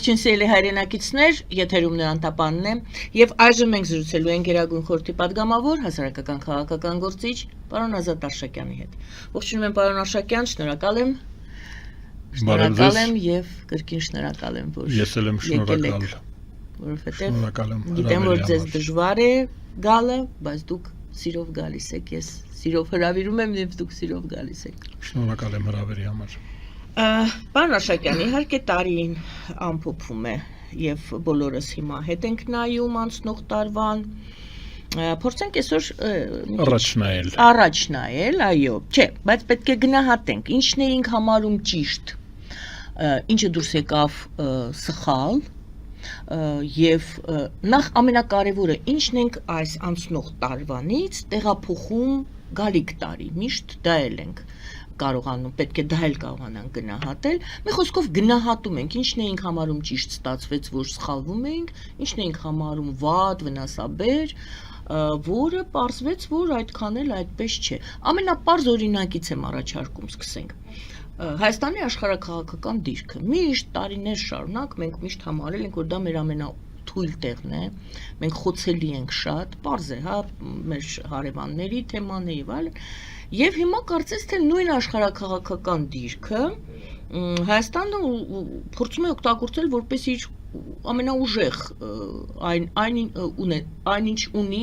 Ողջույն սիրելի հայրենակիցներ, եթերում Նոյան Տապանն է, եւ այժմ մենք զրուցելու ենք Գերագույն խորհրդի падգամավոր, հասարակական քաղաքական գործիչ պարոն Ազատ Արշակյանի հետ։ Ողջունում եմ պարոն Արշակյան, շնորհակալ եմ եւ կրկին շնորհակալ եմ, որ ես էլ եմ շնորհակալ, որովհետեւ գիտեմ, որ ձեզ դժվար է գալը, բայց դուք սիրով գալիս եք, ես սիրով հրավիրում եմ եւ դուք սիրով գալիս եք։ Շնորհակալ եմ հրավերի համար։ Պարոն Արշակյան, իհարկե տարին ամփոփվում է եւ բոլորս հիմա հետ ենք նայում անցնող տարվան, փորձենք այսօր առաջ նայել, այո, չէ, բայց պետք է գնահատենք, ինչն էինք համարում ճիշտ, ինչը դուրս եկավ սխալ, եւ նախ ամենակարևորը, ինչն ենք այս անցնող տարվանից տեղափոխում գալիք տարի, միշտ դա ենք կարողանում, պետք է դա էլ կարողանանք գնահատել, մի խոսքով գնահատում ենք, ինչն էինք համարում ճիշտ ստացվեց, որ սխալվում էինք, ինչն էինք համարում վատ, վնասաբեր, որը պարզվեց, որ այդքան էլ այդպես չէ։ Ամենապարզ օրինակից եմ առաջարկում, սկսենք։ Հայաստանի աշխարհաքաղաքական դիրքը միշտ տարիներ շարունակ մենք միշտ համարել ենք, որ դա մեր ամենաթույլ տեղն է, մենք խոցելի ենք շատ, պարզ է, հա, մեր հարևանների թեման է եւ այլն։ Եվ հիմա կարծես թե նույն աշխարհաքաղաքական դիրքը Հայաստանը փորձում է օգտագործել որպես իր ամենաուժեղ այնինչ ունի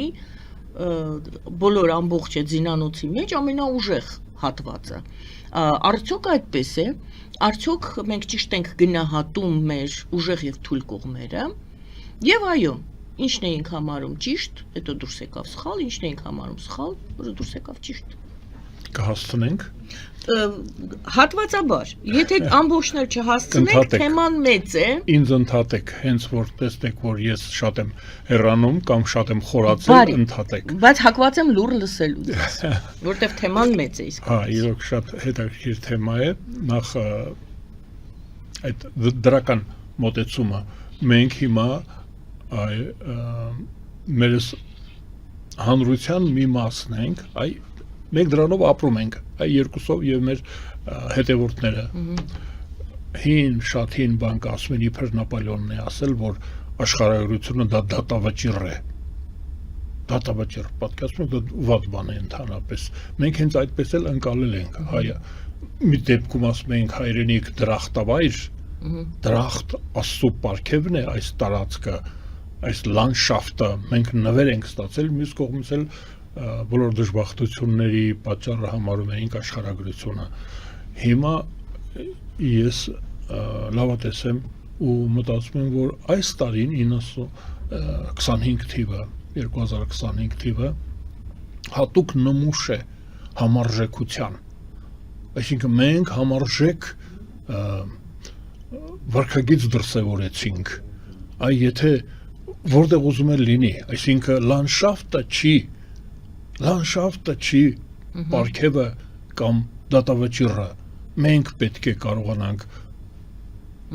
բոլոր ամբողջ է զինանոցի մեջ ամենաուժեղ հատվածը։ Արդյոք այդպես է, արդյոք մենք ճիշտ ենք գնահատում մեր ուժեղ եւ թույլ կողմերը, եւ այո, ինչն էինք համարում ճիշտ, հետո դուրս եկավ սխալ, ինչն էինք համարում սխալ, որը դուրս եկավ ճիշտ։ Կհասցնենք հատվածաբար, եթե ամբողջն էլ չհասցնենք, թեման մեծ է։ Ինձ ընդհատեք, հենց որ տեսնեք, որ ես շատ եմ հեռանում կամ շատ եմ խորացել, ընդհատեք։ Բայց հակված եմ լուր լսելու, որտեղ թեման մեծ է իսկ։ Հա, իրոք շատ հետաքրքիր թեմա է, նախ այդ դրական մոտեցումը մենք հիմա մեր հանրության մի մասն ենք, մենք դրանով ապրում ենք, այ երկուսով եւ մեր հետևորդները։ Շատ հին բան ասում են, իբր Նապոլեոնն է ասել, որ աշխարհագրությունը դա դատավճիռ է։ Դատավճիռ, պատկերացնում եք, դա վատ բան է ընդհանրապես։ Մենք հենց այդպես էլ ընկալել ենք, հայը։ Մի դեպքում ասում ենք հայրենիք դրախտավայր, դրախտ Աստծո պարգևն է այս տարածքը, այս լանդշաֆտը մենք նվեր ենք ստացել, մյուս կողմից էլ բոլոր դժբախտությունների պատճառը համարում էինք աշխարհագրությունը։ Հիմա ես լավատես եմ ու մտածում եմ, որ այս տարին 25 թիվը, 2025 թիվը հատուկ նմուշ է համարժեքության։ Այսինքն մենք համարժեք վարքագիծ դրսևորեցինք։ Այ եթե որտեղ ուզում են լինի, այսինքն լանդշաֆտը չի պարգևը կամ դատավճիռը, մենք պետք է կարողանանք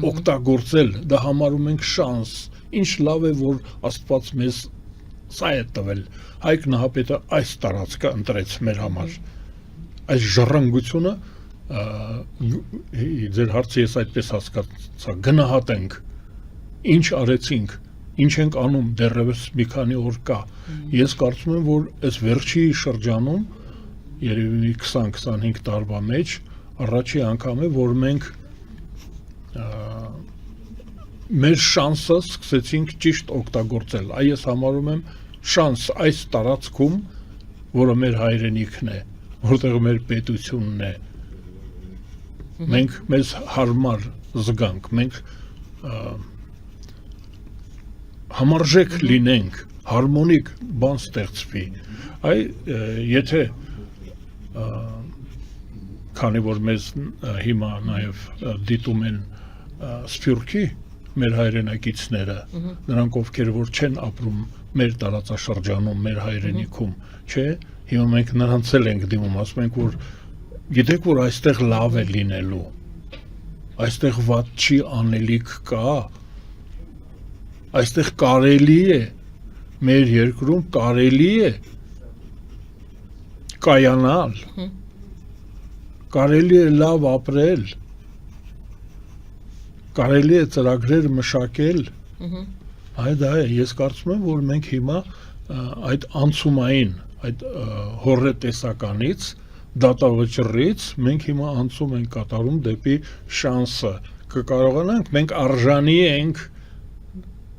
օգտագործել, դա համարում ենք շանս, ինչ լավ է, որ Աստված մեզ սա է տվել, Հայկ Նահապետը այս տարածքը ընտրեց մեր համար, այս ժառանգությունը, ձեր հարցը ես այդպես հասկացա, գնահատենք, ինչ արեցինք, ինչ ենք անում, դեռևս մի քանի օր կա։ Ես կարծում եմ, որ այս վերջի շրջանում, երևի 20-25 տարվա մեջ, առաջի անգամ է, որ մենք մեր շանսը սկսեցինք ճիշտ օգտագործել։ Այ ես համարում եմ շանս այս տարածքում, որը մեր հայրենիքն է, որտեղ մեր պետությունն է, մենք մեզ հարմար զգանք, մենք համարժեք լինենք, հարմոնիկ բան ստեղծվի, այ եթե քանի որ մեզ հիմա նաև դիտում են Սփյուռքի մեր հայրենակիցները, նրանք ովքեր որ չեն ապրում մեր տարածաշրջանում, մեր հայրենիքում, չէ, հիմա մենք նրանց էլ ենք դիմում, ասում ենք, որ գիտեք, որ այստեղ լավ է լինելու, այստեղ վատ չի անելիք կա, այստեղ կարելի է, մեր երկրում կարելի է կայանալ, կարելի է լավ ապրել, կարելի է ծրագրեր մշակել, Ահա։ այդ է, ես կարծում եմ, որ մենք հիմա այդ անցումային, այդ հորրետեսականից, դատավճռից մենք հիմա անցում ենք կատարում դեպի շանսը, կկարողանանք, մենք արժանի ենք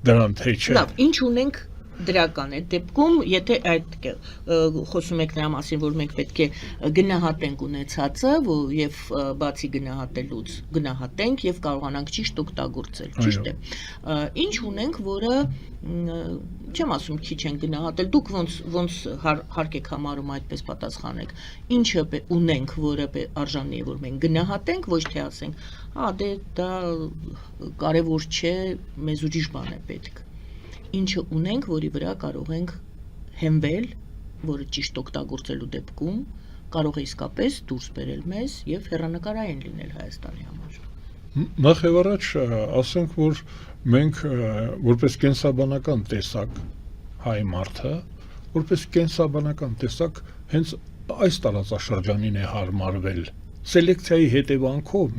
դրան, թե չէ։ Լավ, ինչ ունենք դրական է դեպքում, եթե այդ խոսում եք նրա մասին, որ մենք պետք է գնահատենք ունեցածը եւ բացի գնահատելուց գնահատենք եւ կարողանանք ճիշտ օգտագործել, ճիշտ է։ Ինչ ունենք, որը չեմ ասում քիչ են գնահատել, դուք ոնց հարկ եք համարում այդպես պատասխանեք, ինչը ունենք, որը արժանի է, որ մենք գնահատենք, ոչ թե ասենք, դե դա կարևոր չէ, մեզ ուրիշ բան է պետք։ Ինչը ունենք, որի վրա կարող ենք հենվել, որը ճիշտ օգտագործելու դեպքում կարող է իսկապես դուրս բերել մեզ եւ հեռանկարային լինել Հայաստանի համար։ Նախ եւ առաջ ասենք, որ մենք որպես կենսաբանական տեսակ հայ մարդը, որպես կենսաբանական տեսակ հենց այս տարածաշրջանին է հարմարվել։ Սելեկցիայի հետևանքով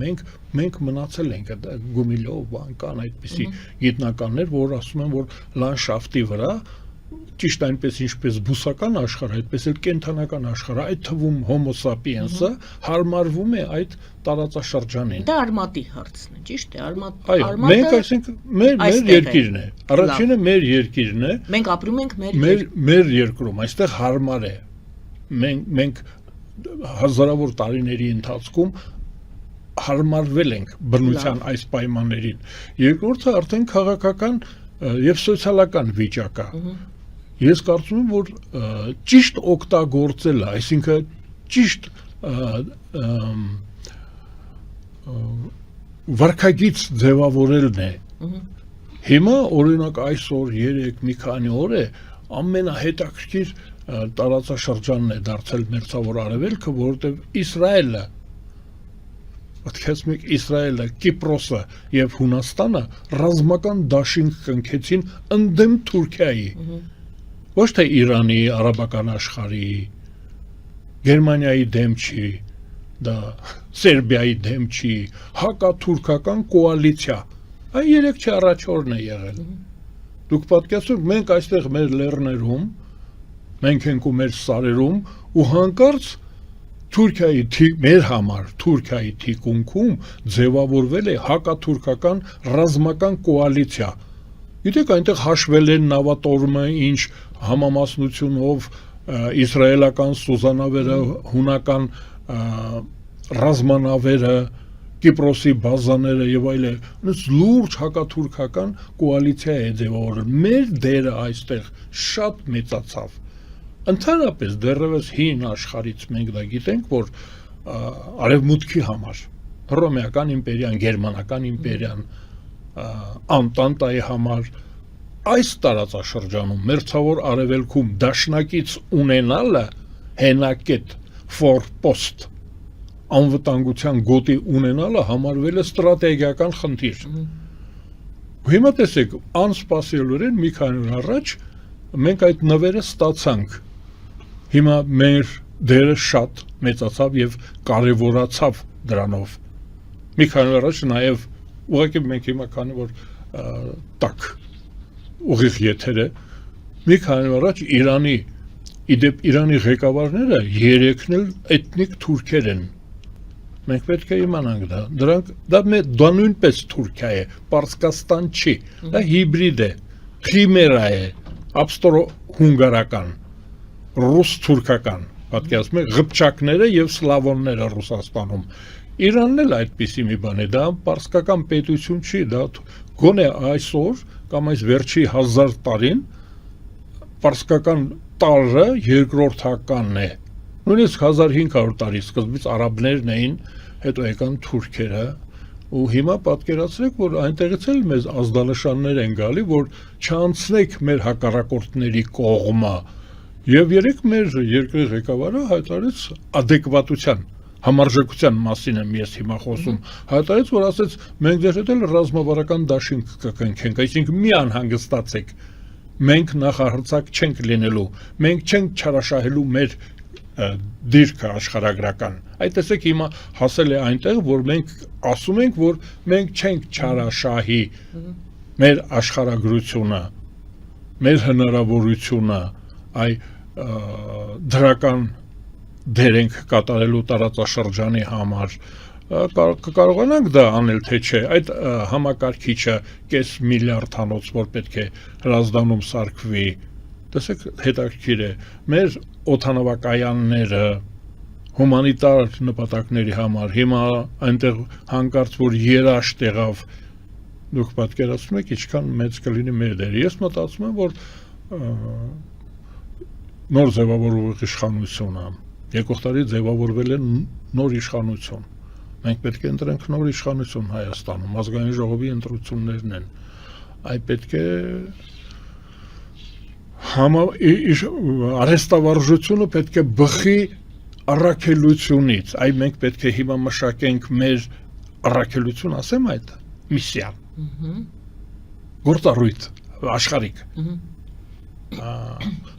մենք մնացել ենք Գումիլով, կան այդպիսի գիտնականներ, որ ասում են, որ լանդշաֆտի վրա ճիշտ այնպես ինչպես բուսական աշխարհը, այդպես էլ կենդանական աշխարհը, այդ թվում Homo sapiens-ը հարմարվում է այդ տարածաշրջանին։ Դա արմատի հարցն է, ճիշտ է, արմատը։ Մենք այսինքն մեր երկիրն է։ Առաջինը մեր երկիրն է։ Մենք ապրում ենք մեր երկրում, այստեղ հարմար է։ Մենք հազարավոր տարիների ընթացքում հարմարվել ենք բնության այս պայմաններին։ Երկրորդը արդեն քաղաքական եւ սոցիալական վիճակը։ Ես կարծում եմ, որ ճիշտ օգտագործելը, այսինքն ճիշտ վարքագիծ ձևավորելն է։ Հիմա օրինակ այսօր 3 մի քանի օր է ամենահետաքրքիր տարածաշրջանն է դարձել մերձավոր արևելքը, որովհետև Իսրայելը, պատկերացնեք Իսրայելը, Կիպրոսը եւ Հունաստանը ռազմական դաշինք կնքեցին ընդդեմ Թուրքիայի, ոչ թե Իրանի, արաբական աշխարհի, Գերմանիայի դեմ չի, դա Սերբիայի դեմ չի, հակաթուրքական կոալիցիա, այն 3-4 օրն է եղել։ Դուք պատկերացրեք, մենք այստեղ մեր լեռներում, մենք ենք ու մեր սարերում ու հանկարծ մեր համար Թուրքիայի թիկունքում ձևավորվել է հակաթուրքական ռազմական կոալիցիա։ Գիտեք, այնտեղ հաշվել են նավատորմը, ինչ համամասնությունով իսրայելական սուզանավերը, հունական ռազմանավերը, Կիպրոսի բազաները եւ այլն, լուրջ հակաթուրքական կոալիցիա է ձևավորել։ Մեր դերը այստեղ շատ մեծացավ։ Ընդհանրապես դեռևս հին աշխարհից մենք դա գիտենք, որ արևմուտքի համար, հռոմեական իմպերիան, գերմանական իմպերիան, Անտանտայի համար այս տարածաշրջանում մերձավոր արևելքում դաշնակից ունենալը հենակետ ֆորպոստ անվտանգության գոտի ունենալը համարվել է ստրատեգիական խնդիր։ Հիմա տեսեք, անսպասելիորեն մի քանի օր առաջ մենք այդ նվերը ստացանք։ Հիմա մեր դերը շատ մեծացավ եւ կարեւորացավ դրանով։ Մի քանի օր առաջ նաեւ ուղղակի մենք հիմա քանի որ տակ ուղիղ եթերը մի քանի օր առաջ Իրանի ղեկավարները երեքն էլ էթնիկ թուրքեր են։ Մենք պետք է իմանանք դա։ Դա նույնպես Թուրքիա է, Պարսկաստան չի, դա հիբրիդ է, խիմերա է, ապստորո-հունգարական, ռուս-թուրքական, պատկերացնում եք, ղփչակները եւ սլավոնները Ռուսաստանում։ Իրանն էլ այդպիսի մի բան է, դա պարսկական պետություն չի, դա գոնե այսօր կամ այս վերջի 1000 տարին պարսկական տարը երկրորդականն է։ Նույնիսկ 1500 տարի սկզբից արաբներն էին, հետո եկան թուրքերը, ու հիմա պատկերացրեք, որ այնտեղից էլ մեզ ազդանշաններ են գալի, որ չանցնեք մեր հակառակորդների կողմը։ Եվ երեք մեր երկրի ղեկավարը հայտարարեց adekvatության, համարժեքության մասին եմ ես հիմա խոսում, հայտարարեց, որ ասեց, մենք ձեր հետ էլ ռազմավարական դաշինք կկնքենք, այսինքն մի անհանգստացեք, մենք նախահրցակ չենք լինելու, մենք չենք չարաշահելու մեր դիրքը աշխարհագրական։ Այդ տեսեք հիմա հասել է այնտեղ, որ մենք ասում ենք, որ մենք չենք չարաշահի մեր աշխարհագրությունը, մեր հնարավորությունը, դրական դեր ենք կատարելու տարածաշրջանի համար, կարողանանք դա անել, թե չէ, այդ համակարգիչը կես միլիարդանոց, որ պետք է Հրազդանում սարքվի, տեսեք հետաքրքիր է, մեր օդանավակայանները հումանիտար նպատակների համար, հիմա այնտեղ հանկարծ որ երաշտ եղավ, դուք պատկերացնում եք ինչքան մեծ կլինի մեր դերը, ես մտածում եմ, որ նոր ձևավորվող իշխանությունը, եկող տարի ձևավորվել է նոր իշխանություն, մենք պետք է ընտրենք նոր իշխանություն Հայաստանում, ազգային ժողովի ընտրություններն են, այդ պետք է արհեստավարժությունը պետք է բխի առաքելությունից, այ մենք պետք է հիմա մշակենք մեր առաքելություն, ասեմ այդ միսիա, գործառույթ, աշխարհիկ,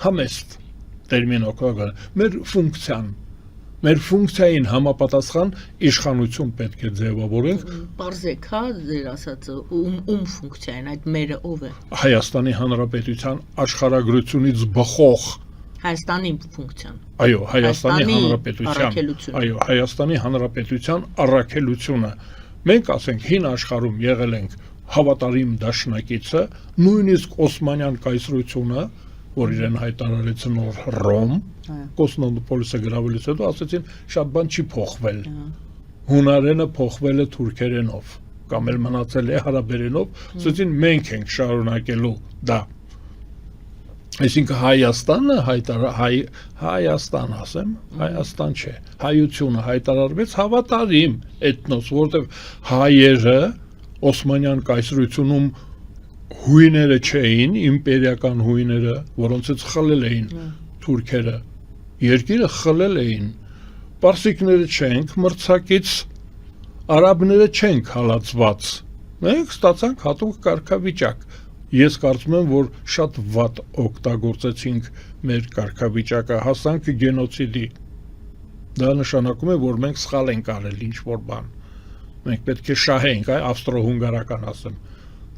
համեստ տերմին օգտագործել, մեր ֆունկցիային համապատասխան իշխանություն պետք է ձևավորենք։ Պարզեք, հա, ձեր ասածը, ում ֆունկցիային, այդ մերը ով է։ Հայաստանի Հանրապետության աշխարհագրությունից բխող Հայաստանի ֆունկցիան։ Այո, Հայաստանի Հանրապետության առաքելությունը։ Մենք ասենք հին աշխարհում եղել ենք հավատարիմ դաշնակիցը, նույնիսկ Օսմանյան կայսրությունը, որ իրեն հայտարարեց նոր Ռոմ, Կոստանդնուպոլիսը գրավելուց հետո ասեցին շատ բան չի փոխվել։ Հունարենը փոխվել է թուրքերենով, կամ էլ մնացել է հարաբերենով, ասեցին մենք ենք շարունակելու դա։ Այսինքն Հայաստանը Հայաստան ասեմ, Հայաստան չէ, հայությունը հայտարարվեց հավատարիմ էթնոս, որտեղ հայերը Օսմանյան կայսրությունում հույները չէին, իմպերիական հույները, որոնցից խլել էին թուրքերը, երկիրը խլել էին, պարսիկները չենք, մրցակից արաբները չենք հալածված, մենք ստացանք հատուկ կարգավիճակ, ես կարծում եմ, որ շատ վատ օգտագործեցինք մեր կարգավիճակը, հասանք գենոցիդի, դա նշանակում է, որ մենք սխալ ենք արել ինչ-որ բան, մենք պետք է շահենք, ավստրո-հունգարական ասեմ,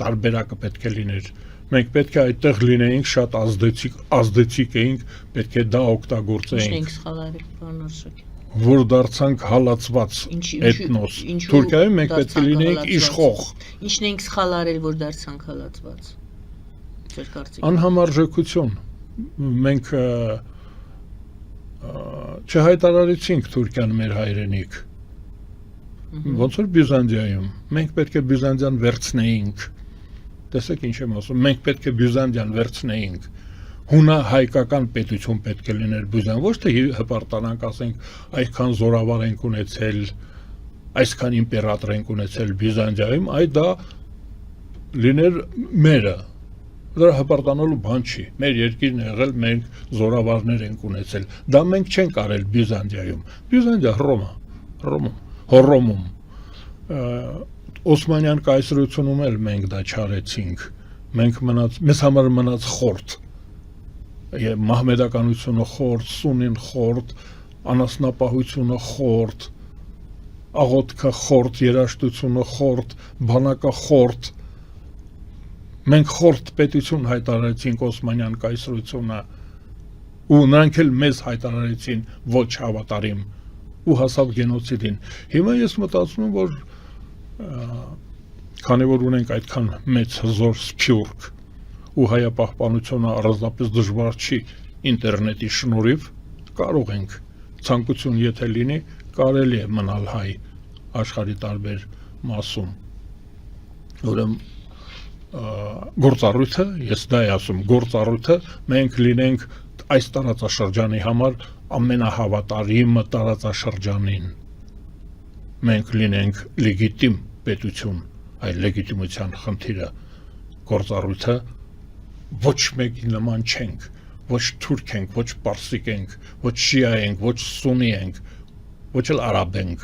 տարբերակը պետք է լիներ, մենք պետք է այդտեղ լինեինք, շատ ազդեցիկ էինք, պետք է դա օգտագործեինք։ Ինչ ենք սխալ արել, պարոն Արշակյան։ Որ դարձանք հալածված էթնոս, Թուրքիայում մենք պետք է լինեինք իշխող։ Ինչն ենք սխալ արել, որ դարձանք հալածված։ Անհամարժեքություն, մենք չհայտարարեցինք Թուրքիան մեր հայրենիք, ոնց որ Բյուզանդիայում, մենք պետք է Բյուզանդիան վերցնեինք, տեսեք ինչ եմ ասում, մենք պետք է Բյուզանդիան վերցնեինք, հունա-հայկական պետություն պետք է լիներ Բյուզանդիան, ոչ թե հպարտանանք ասենք, այսքան զորավար ենք ունեցել, այսքան իմպերատոր ենք ունեցել Բյուզանդիայում, այդ դա լիներ մերը, դրա հպարտանալու բան չի, մեր երկիրն է եղել, մենք զորավարներ ենք ունեցել, դա մենք չենք արել Բյուզանդիայում, Բյուզանդիա Հռոմում, Օսմանյան կայսրությունում էլ մենք դա չարեցինք, մեզ համար մնաց խորտ, մահմեդականությունը խորտ, սունին խորտ, անասնապահությունը խորտ, աղոթքը խորտ, երաժշտությունը խորտ, բանակը խորտ, մենք խորտ պետություն հայտարարեցինք Օսմանյան կայսրությունը ու նրանք էլ մեզ հայտարարեցին ոչ հավատարիմ ու հասավ գենոցիդին։ Հիմա ես մտածում եմ, որ քանի որ ունենք այդքան մեծ հզոր սփյուռք ու հայապահպանությունը առանձնապես դժվար չի ինտերնետի շնորհիվ, կարող ենք ցանկություն եթե լինի, կարելի է մնալ հայ աշխարհի տարբեր մասում։ Ուրեմն գործառույթը, ես դա եմ ասում, գործառույթը մենք լինենք այս տարածաշրջանի համար ամենահավատարիմ տարածաշրջանին, մենք լինենք լեգիտիմ պետություն, այլ լեգիտիմության խնդիրը, գործառույթը ոչ մեկի նման չենք, ոչ թուրք ենք, ոչ պարսիկ ենք, ոչ շիա ենք, ոչ սունի ենք, ոչ էլ արաբ ենք,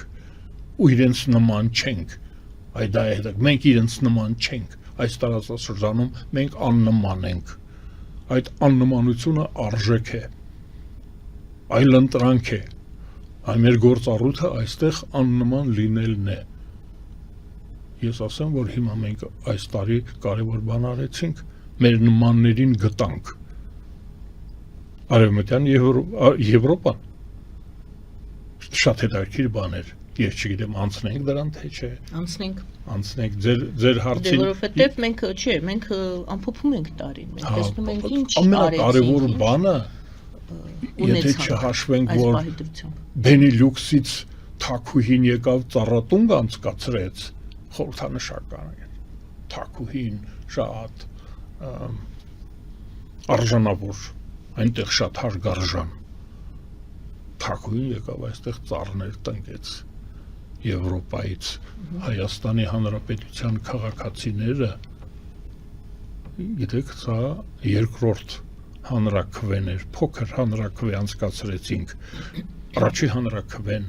ու իրենց նման չենք, այդ դա է, մենք իրենց նման չենք, այս տարածաշրջանում մենք աննման ենք, այդ աննմանությունը արժեք է, այլընտրանք է, այ մեր գործառույթը այստեղ աննման լինելն է։ Ես ասեմ, որ հիմա մենք այս տարի կարևոր բան արեցինք, մեր նմաններին գտանք։ Արևմտյան Եվրոպան շատ հետաքրքիր բան էր։ Ես չգիտեմ, անցնենք դրան թե չէ։ Անցնենք ձեր հարցին։ Որովհետև մենք ամփոփում ենք տարին, մենք տեսնում ենք ինչ ամենակարևոր բանը, եթե չհաշվենք, որ Բենիլյուքսից թաքուհին եկավ ծառատունգ անցկացրեց, խորհրդանշական է։ Թաքուհին շատ արժանավոր, այնտեղ շատ հարգարժան։ Թաքուհին եկավ այստեղ ծառներ տնկեց Եվրոպայից, Հայաստանի Հանրապետության քաղաքացիները, գիտեք, սա երկրորդ հանրաքվեն էր, փոքր հանրաքվե անցկացրեցինք, առաջի հանրաքվեն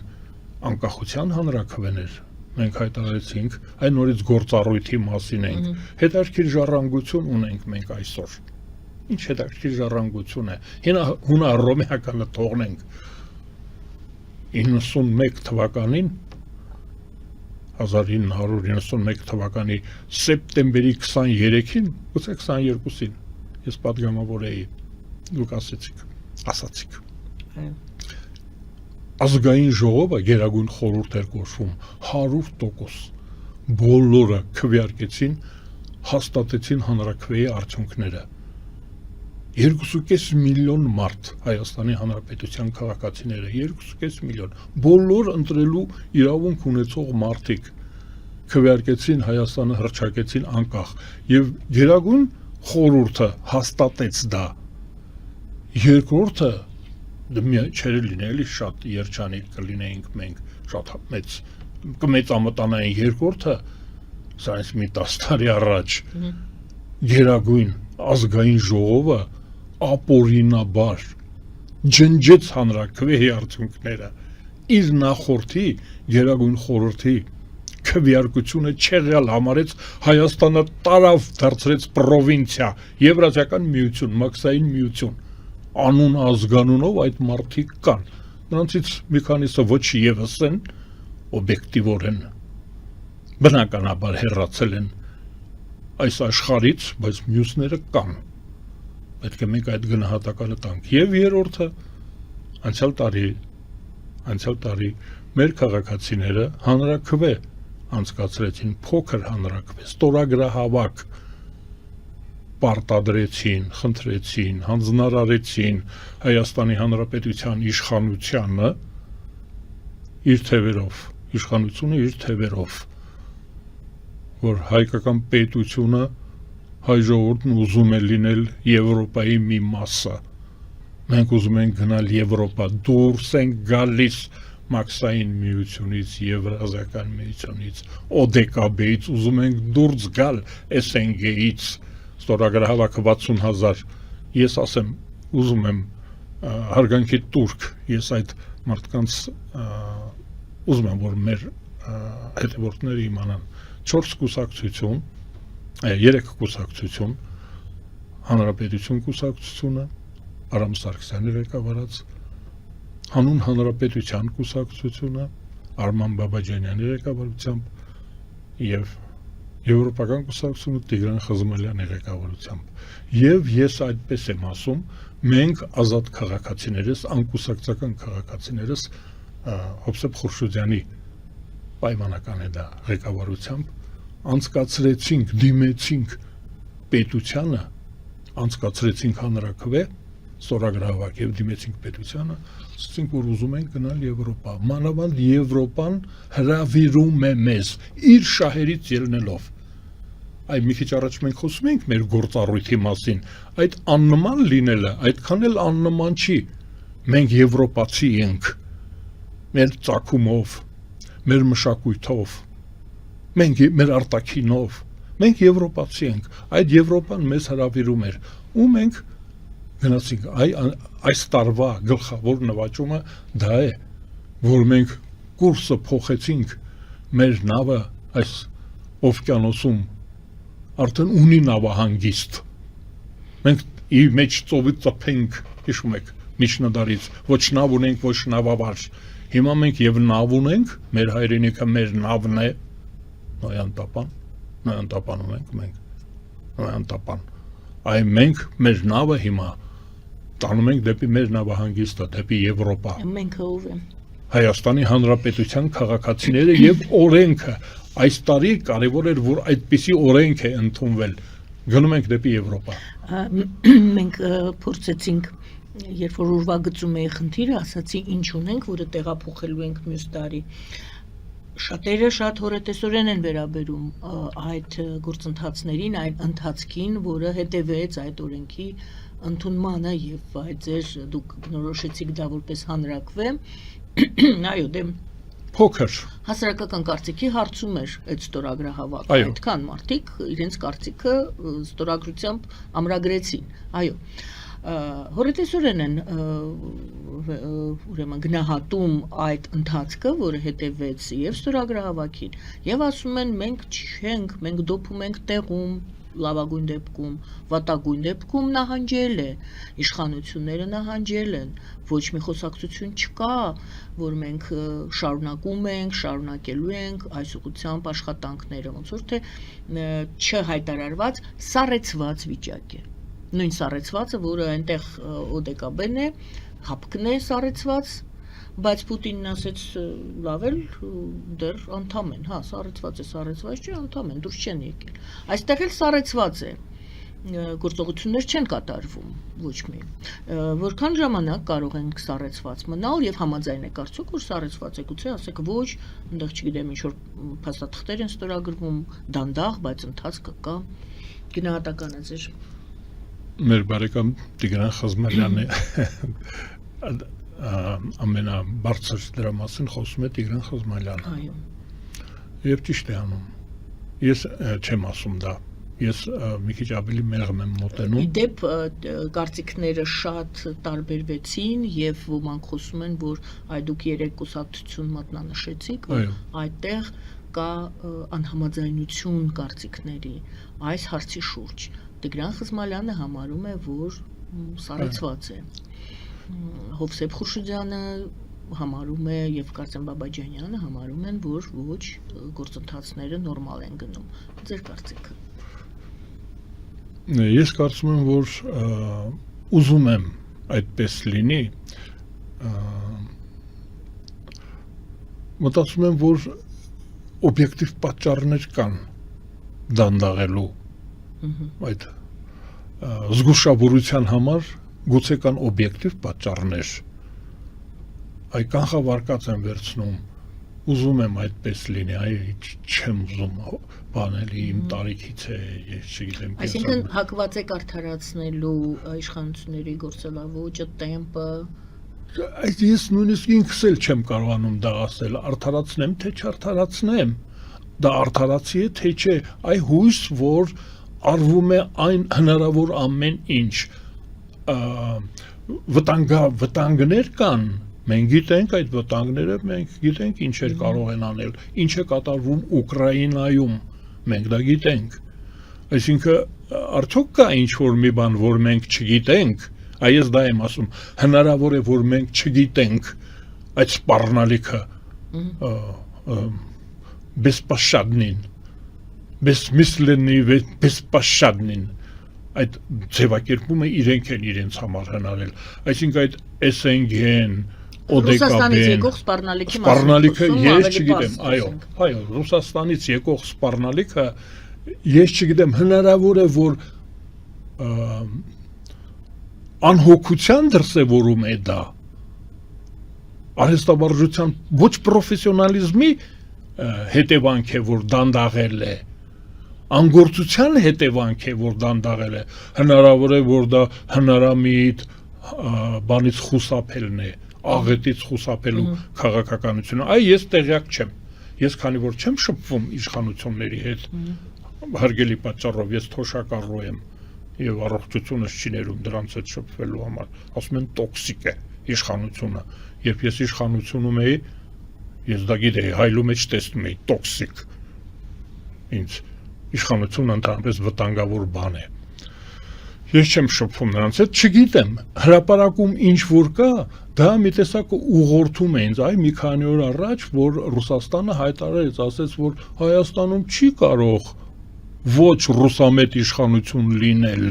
անկախության հանրաքվեն էր, մենք հայտարարեցինք, այն նորից գործառույթի մասին ենք, հետաքրքիր ժառանգություն ունենք մենք այսօր, ինչ հետաքրքիր ժառանգություն է, հունա-հռոմեականը թողնենք, 91 թվականին 1991 թվականի սեպտեմբերի 23-ին, գուցե 22-ին, ես պատգամավոր էի, դուք ասացիք։ Ազգային ժողովը գերագույն խորհուրդ էր կոչվում 100%, բոլորը քվեարկեցին, հաստատեցին հանրաքվեի արդյունքները։ 2.5 միլիոն մարդ Հայաստանի Հանրապետության քաղաքացիները, 2.5 միլիոն, բոլոր ընտրելու իրավունք ունեցող մարդիկ քվեարկեցին, Հայաստանը հռչակեցին անկախ, եւ գերագույն խորհուրդը հաստատեց դա։ Երկրորդը չէր լինելի շատ երջանիկ կլինեինք մենք, շատ կմեծամտանային երկրորդը, սա այս մի 10 տարի առաջ, գերագույն ազգային ժողովը ապօրինաբար ջնջեց հանրաքվեի արդյունքները, իր նախորդի գերագույն խորհրդի քվեարկությունը չեղյալ համարեց, Հայաստանը տարավ դարձրեց պրովինցիա, Եվրասիական միություն, Մաքսային միություն, անուն ազգանունով այդ մարդիկ կան, նրանցից մի քանիսը ոչ եւս են, օբյեկտիվորեն, բնականաբար հեռացել են այս աշխարհից, բայց մյուսները կան, պետք է մենք այդ գնահատականը տանք, եւ երրորդը, անցյալ տարի մեր քաղաքացիները հանրաքվե անցկացրեցին, փոքր հանրաքվե, ստորագրահավաք պարտադրեցին, խնդրեցին, հանձնարարեցին Հայաստանի Հանրապետության իշխանությանը իր թևերով, իշխանությունը իր թևերով, որ հայկական պետությունը հայ ժողովուրդն ուզում է լինել Եվրոպայի մի մասը, մենք ուզում ենք գնալ Եվրոպա, դուրս ենք գալիս Մաքսային միությունից, Եվրազիական միությունից, ODKB-ից, ուզում ենք դուրս գալ SNG-ից, ստորագրահավաքը 60,000, ես ասեմ, ուզում եմ հարգանքի տուրք, ես այդ մարդկանց ուզում եմ, որ մեր հետևորդները իմանան, 4 կուսակցություն, 3 կուսակցություն, Հանրապետություն կուսակցությունը, Արամ Սարգսյանի ղեկավարած, Հանուն Հանրապետության կուսակցությունը, Արման Բաբաջանյանի ղեկավարությամբ եւ Եվրոպական կուսակցությունը Տիգրան Խզմալյանի ղեկավարությամբ։ Եվ ես այդպես եմ ասում, մենք ազատ քաղաքացիներս, անկուսակցական քաղաքացիներս Հովսեփ Խուրշուդյանի պայմանական է դա ղեկավարությամբ անցկացրեցինք, դիմեցինք պետությանը, անցկացրեցինք հանրաքվե, ստորագրահավաք եւ դիմեցինք պետությանը, ասացինք, որ ուզում ենք գնալ Եվրոպա, մանավանդ Եվրոպան հրավիրում է մեզ իր շահերից ելնելով։ Այ մի քիչ առաջ մենք խոսում ենք մեր գործառույթի մասին, այդ աննման լինելը, այդքան էլ աննման չի։ Մենք եվրոպացի ենք, մեր ծագումով, մեր մշակույթով, մենք մեր արտաքինով, մենք եվրոպացի ենք, այդ Եվրոպան մեզ հրավիրում էր, ու մենք գնացինք, այս տարվա գլխավոր նվաճումը դա է, որ մենք կուրսը փոխեցինք, մեր նավը այս օվկիանոսում արդեն ունի նավահանգիստ, մենք իր մեջ ծովի ծփենք, հիշում եք, միջնադարից, ոչ նավ ունենք, ոչ նավավար։ Հիմա մենք եւ նավ ունենք, մեր հայրենիքը մեր նավն է, Նոյան տապան ունենք մենք, Նոյան տապան։ Այ մենք մեր նավը հիմա տանում ենք դեպի մեր նավահանգիստը, դեպի Եվրոպա։ Մենք ով են։ Հայաստանի Հանրապետության քաղաքացիները եւ օրենքը այս տարի կարևոր էր, որ այդպիսի օրենք է ընդունվել։ Գնում ենք դեպի Եվրոպա։ Մենք փորձեցինք, երբ որ ուրվագծում էի խնդիրը, ասացի ինչ ունենք, որը տեղափոխելու ենք մյուս տարի։ Շատերը շատ հորետեսորեն են վերաբերում այդ գործընթացներին, այն ընթացքին, որը հետևեց այդ օրենքի ընդունմանը եւ այդ ձեր դուք բնորոշեցիք դա որպես հանրակրվե, այո, դե փոքր հասարակական կարծիքի հարցում էր այդ ստորագրահավաքը, այդքան մարդիկ իրենց կարծիքը ստորագրությամբ ամրագրեցին, այո, հորետեսորեն են ուրեմն գնահատում այդ ընթացքը, որը հետևեց եւ ստորագրահավաքին, եւ ասում են մենք դոփում ենք տեղում, լավագույն դեպքում, վատագույն դեպքում նահանջել է, իշխանությունները նահանջել են, ոչ մի խոսակցություն չկա, որ մենք շարունակում ենք, շարունակելու ենք այս ուղղությամբ աշխատանքները, ոնց որ թե չհայտարարված սառեցված վիճակ է։ Նույն սառեցվածը, որը այնտեղ ՕԴԿԲ-ն է, հապկն է սառեցված, բայց Պուտինն ասեց լավ էլ դեռ անդամ են, հա, սառեցված չէ, անդամ են, դուրս չեն եկել։ Այստեղ էլ սառեցված է, գործողություններ չեն կատարվում, ոչ մի։ Որքան ժամանակ կարող ենք սառեցված մնալ եւ համաձայն եք արդյոք, որ սառեցված է, գուցե ասեք ոչ, այնտեղ չգիտեմ ինչ որ փաստաթղթեր են ստորագրվում, դանդաղ, բայց ընթացքը կա, գնահատականը ձեր։ Մեր բարեկամ Տիգրան Խազմալյանն է ամենաբարձր դրա մասին խոսում է Տիգրան Խազմալյանը։ Այո։ Եվ ճիշտ է անում։ Ես չեմ ասում դա։ Ես մի քիչ ավելի մեղմ եմ մոտենում։ Իդեպ կարծիքները շատ տարբերվեցին եւ ոմանք խոսում են, որ այ դուք երեք կուսակցություն մատնանշեցիք, որ այդտեղ կա անհամաձայնություն կարծիքների այս հարցի շուրջ։ Տիգրան Խազմալյանը համարում է, որ սառեցված է։ Հովսեփ Խուրշիդյանը համարում է եւ Կարծեմ Բաբաջանյանը համարում են, որ ոչ գործընթացները նորմալ են գնում։ Ձեր կարծիքը։ Ես կարծում եմ, որ ուզում եմ այդպես լինի, մտածում եմ, որ օբյեկտիվ պատճառներ կան դանդաղելու այդ զգուշավորության համար գուցե կան օբյեկտիվ պատճառներ, այ կանխավարկած եմ վերցնում, ուզում եմ այդպես լինի, այ չեմ ուզում բանելի իմ տարիքից է, ես չգիտեմ։ Այսինքն հակված եք արդարացնելու իշխանությունների գործելավոճը, տեմպը։ Ես նույնիսկ ինքս էլ չեմ կարողանում դա ասել, արդարացնեմ, թե չարդարացնեմ, դա արդարացի է, թե չէ, այ հույս, որ արվում է այն հնարավոր ամեն ինչ, վտանգներ կան, մենք գիտենք այդ վտանգները, մենք գիտենք ինչ էր կարող են անել, ինչ է կատարվում Ուկրաինայում, մենք դա գիտենք, այսինքն արդյոք կա ինչ որ մի բան, որ մենք չգիտենք, այս դա եմ ասում, հնարավոր է, որ մենք չգիտենք այդ սպառնալիքը բեսպաշադնին, բեսմիսլենի բեսպաշադնին, այդ ձևակերպումը իրենք են իրենց համար հնարել, այսինքն այդ SNG-ն, Ռուսաստանից եկող սպառնալիքը ես չգիտեմ, այո, Ռուսաստանից եկող սպառնալիքը ես չգիտեմ, հնարավոր է, որ անհոգության դրսևորում է դա, արհեստավարժության ոչ պրոֆեսիոնալիզմի հետևանք է, որ դանդաղել է, անգործության հետևանք է, որ դանդաղել է, հնարավոր է, որ դա հնարամիտ բանից խուսափելն է, աղետից խուսափելու քաղաքականությունը, այ ես տեղյակ չեմ, ես քանի որ չեմ շփվում իշխանությունների հետ, հարգելի պատճառով ես թոշակառու եմ եւ առողջությունս չի ներում դրանց հետ շփվելու համար, ասում են տոքսիկ է իշխանությունը, երբ ես իշխանությունում էի, ես դա գիտեի, հայլու մեջ տեսնում էի տոքսիկ, ինձ իշխանությունը ընդհանրապես վտանգավոր բան է, Ես չեմ շփվում նրանց հետ, չգիտեմ, հրապարակում ինչ որ կա, դա մի տեսակ ուղղորդում է ինձ, այ մի քանի օր առաջ, որ Ռուսաստանը հայտարարեց, ասեց, որ Հայաստանում չի կարող ոչ ռուսամետ իշխանություն լինել,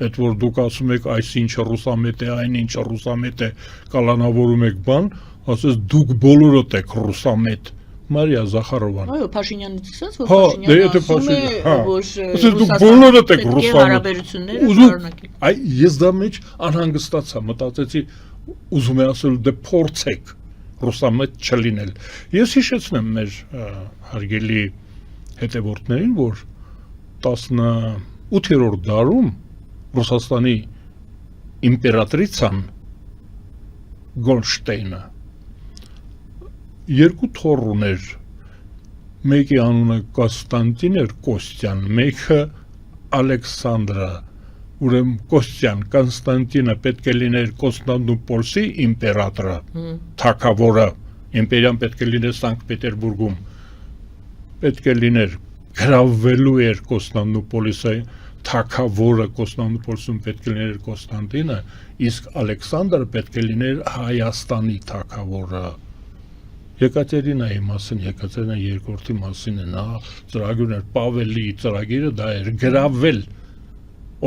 այդ որ դուք ասում եք այս ինչը ռուսամետ է, այն ինչը ռուսամետ է, կալանավորում եք բան, ասեց դուք բոլորդ եք ռուսամետ, Մարիա Զախարովան։ Այո, Փաշինյանից ասած, որ Փաշինյանը ասում է, որ դուք բոլորդ եք ռուսամետ։ Հարաբերությունները շարունակել։ Այ ես դա մեջ անհանգստացա, մտածեցի, ուզում եմ ասել, դե փորձեք ռուսամետ չլինել։ Ես հիշեցնեմ մեր հարգելի հետևորդներին, որ 18-րդ դարում Ռուսաստանի իմպերատրիցան Գոլշտեյնը երկու թոռ ուներ, մեկի անունը Կոստանտին էր Կոստյան, մեկը Ալեքսանդրա, ուրեմն Կոստյան, Կոնստանտինը պետք է լիներ Կոնստանդնուպոլսի իմպերատորը, թագավորը, իմպերիան պետք է լիներ Սանկտ Պետերբուրգում, պետք է լիներ գրավվելու էր Կոնստանդնուպոլիսը, թագավորը Կոնստանդնուպոլսում պետք է լիներ Կոստանտինը, իսկ Ալեքսանդրը պետք է լիներ Հայաստանի թագավորը։ Եկատերինայի մասին, Եկատերինա երկրորդի մասին է նա ծրագիրն էր, Պավելի ծրագիրը դա էր գրավել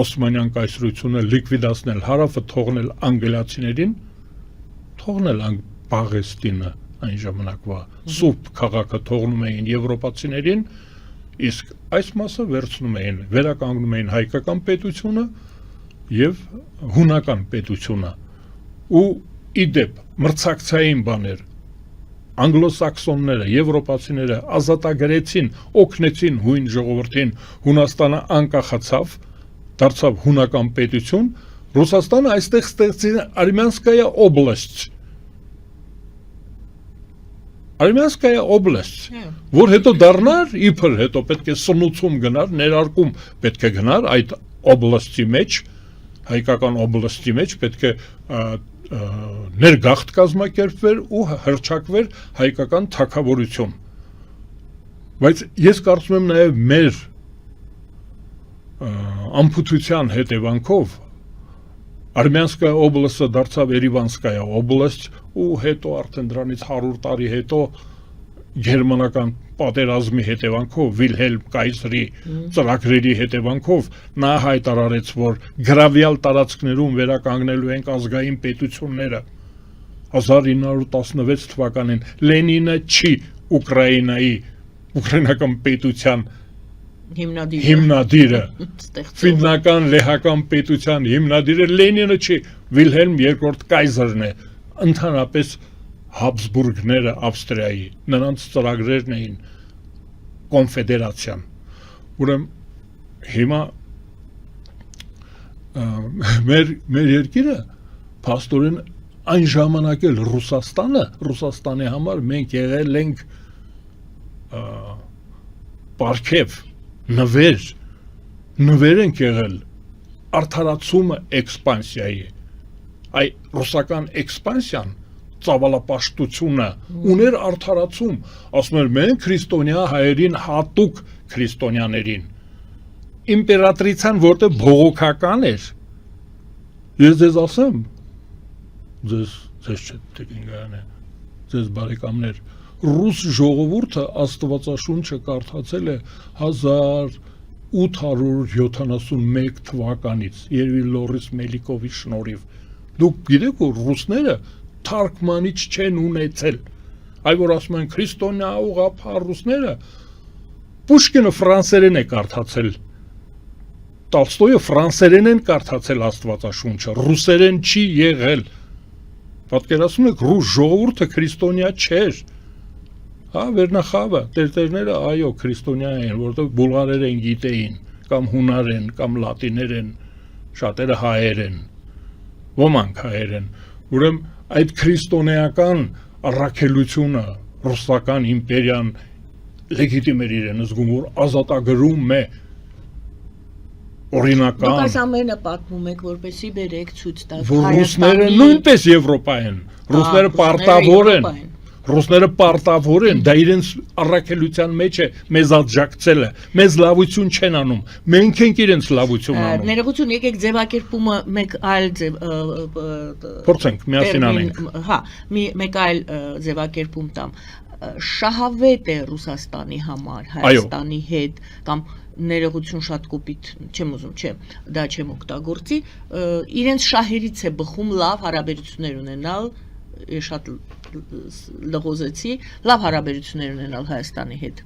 Օսմանյան կայսրությունը, լիկվիդացնել հարավը, թողնել անգլիացիներին, թողնել Պաղեստինը այն ժամանակվա սուրբ քաղաքը թողնում էին եվրոպացիներին, իսկ այս մասը վերցնում էին, վերականգնում էին հայկական պետությունը եւ հունական պետությունը ու իդեպ մրցակցային բաներ անգլոսաքսոնները, եվրոպացիները ազատագրեցին, օգնեցին հույն ժողովրդին, Հունաստանը անկախացավ, դարձավ հունական պետություն, Ռուսաստանը այստեղ ստեղծին Արմյանսկայա օբլաստ, որ հետո դառնար, իբր հետո պետք է սնուցում գնար, ներարկում պետք է գնար այդ օբլաստի մեջ, հայկական օբլաստի մեջ պետք է ներգաղթ կազմակերպվեր ու հռչակվեր հայկական թագավորություն։ Բայց ես կարծում եմ նաև մեր ամփոփության հետևանքով Արմյանսկայա օբլաստը դարձավ Երևանսկայա օբլաստ ու հետո արդեն դրանից 100 տարի հետո գերմանական պատերազմի հետևանքով Վիլհելմ կայսրի ծրագրերի հետևանքով նա հայտարարեց, որ գրավյալ տարածքներում վերականգնելու են ազգային պետությունները 1916 թվականին Լենինը չի ուկրաինական պետության հիմնադիրը ֆիննական լեհական պետության հիմնադիրը Լենինը չի, Վիլհելմ II կայսրն է, ընդհանրապես Հաբսբուրգները Ավստրիայի, նրանց ծրագրերն էին կոնֆեդերացիան։ Ուրեմն հիմա մեր երկիրը փաստորեն այն ժամանակ էլ Ռուսաստանի համար մենք եղել ենք պարգև, նվեր ենք եղել արդարացումը էքսպանսիայի, այ ռուսական էքսպանսիան ծավալապաշտությունը ուներ արդարացում, ասում էր մենք քրիստոնյա հայերին հատուկ քրիստոնյաներին, իմպերատրիցան որտեղ բողոքական էր, ես ձեզ ասեմ, ձեզ ձեզ բարեկամներ, ռուս ժողովուրդը աստվածաշունչը կարդացել է 1871 թվականից, երևի Լորիս Մելիկովի շնորհիվ, դուք գիտեք որ ռուսները թարգմանիչ չեն ունեցել, այ որ ասում են քրիստոնյա ուղղափառ ռուսները, Պուշկինը ֆրանսերեն է կարդացել, Տոլստոյը ֆրանսերեն են կարդացել աստվածաշունչը, ռուսերեն չի եղել, պատկերացնում եք ռուս ժողովուրդը քրիստոնյա չէր, հա վերնախավը, տերտերները այո քրիստոնյա են, որտեղ բուլղարերեն գիտեին, կամ հունարեն, կամ լատիներեն, շատերը հայեր են, ոմանք հայեր են, ուրեմն այդ քրիստոնեական առաքելությունը ռուսական իմպերիան լեգիտիմ էր իրեն զգում, որ ազատագրում է օրինական։ Դուք այս ամենը պատմում եք, որպեսզի բերեք ցույց տաք որ ռուսները նույնպես Եվրոպա են, ռուսները պարտավոր են, Ռուսները պարտավոր են, դա իրենց առաքելության մեջ է մեզ աջակցելը, մեզ լավություն չեն անում, մենք ենք իրենց լավություն անում։ Ներողություն, եկեք ձևակերպումը մեկ այլ փորձենք միասին անենք։ Հա, մեկ այլ ձևակերպում տամ։ Շահավետ է Ռուսաստանի համար Հայաստանի հետ կամ ներողություն շատ կոպիտ չեմ ուզում, չէ, դա չեմ օգտագործի, իրենց շահերից է բխում լավ հարաբերություններ ունենալ, շատ լղոզեցի, լավ հարաբերություններ ունենալ Հայաստանի հետ։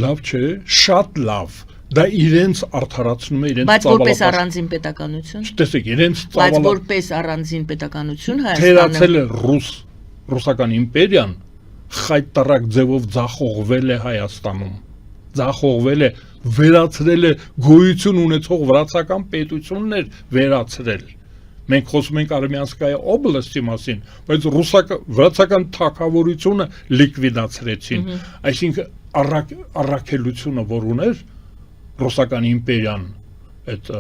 Լավ չէ, շատ լավ։ Դա իրենց արդարացնում է իրենց Բայց որպես առանձին պետականություն։ Տեսեք, իրենց Բայց որպես առանձին պետականություն Հայաստանը թերացել է ռուսական իմպերիան խայտարակ ձևով ձախողվել է Հայաստանում։ Ձախողվել է, վերացրել է գոյություն ունեցող վրացական պետություններ վերացրել։ Մենք խոսում ենք Արմյանսկայա օբլաստի մասին, բայց վրացական թագավորությունը լիկվիդացրեցին։ Այսինքն առաքելությունը, որ ուներ ռուսական իմպերիան, այդ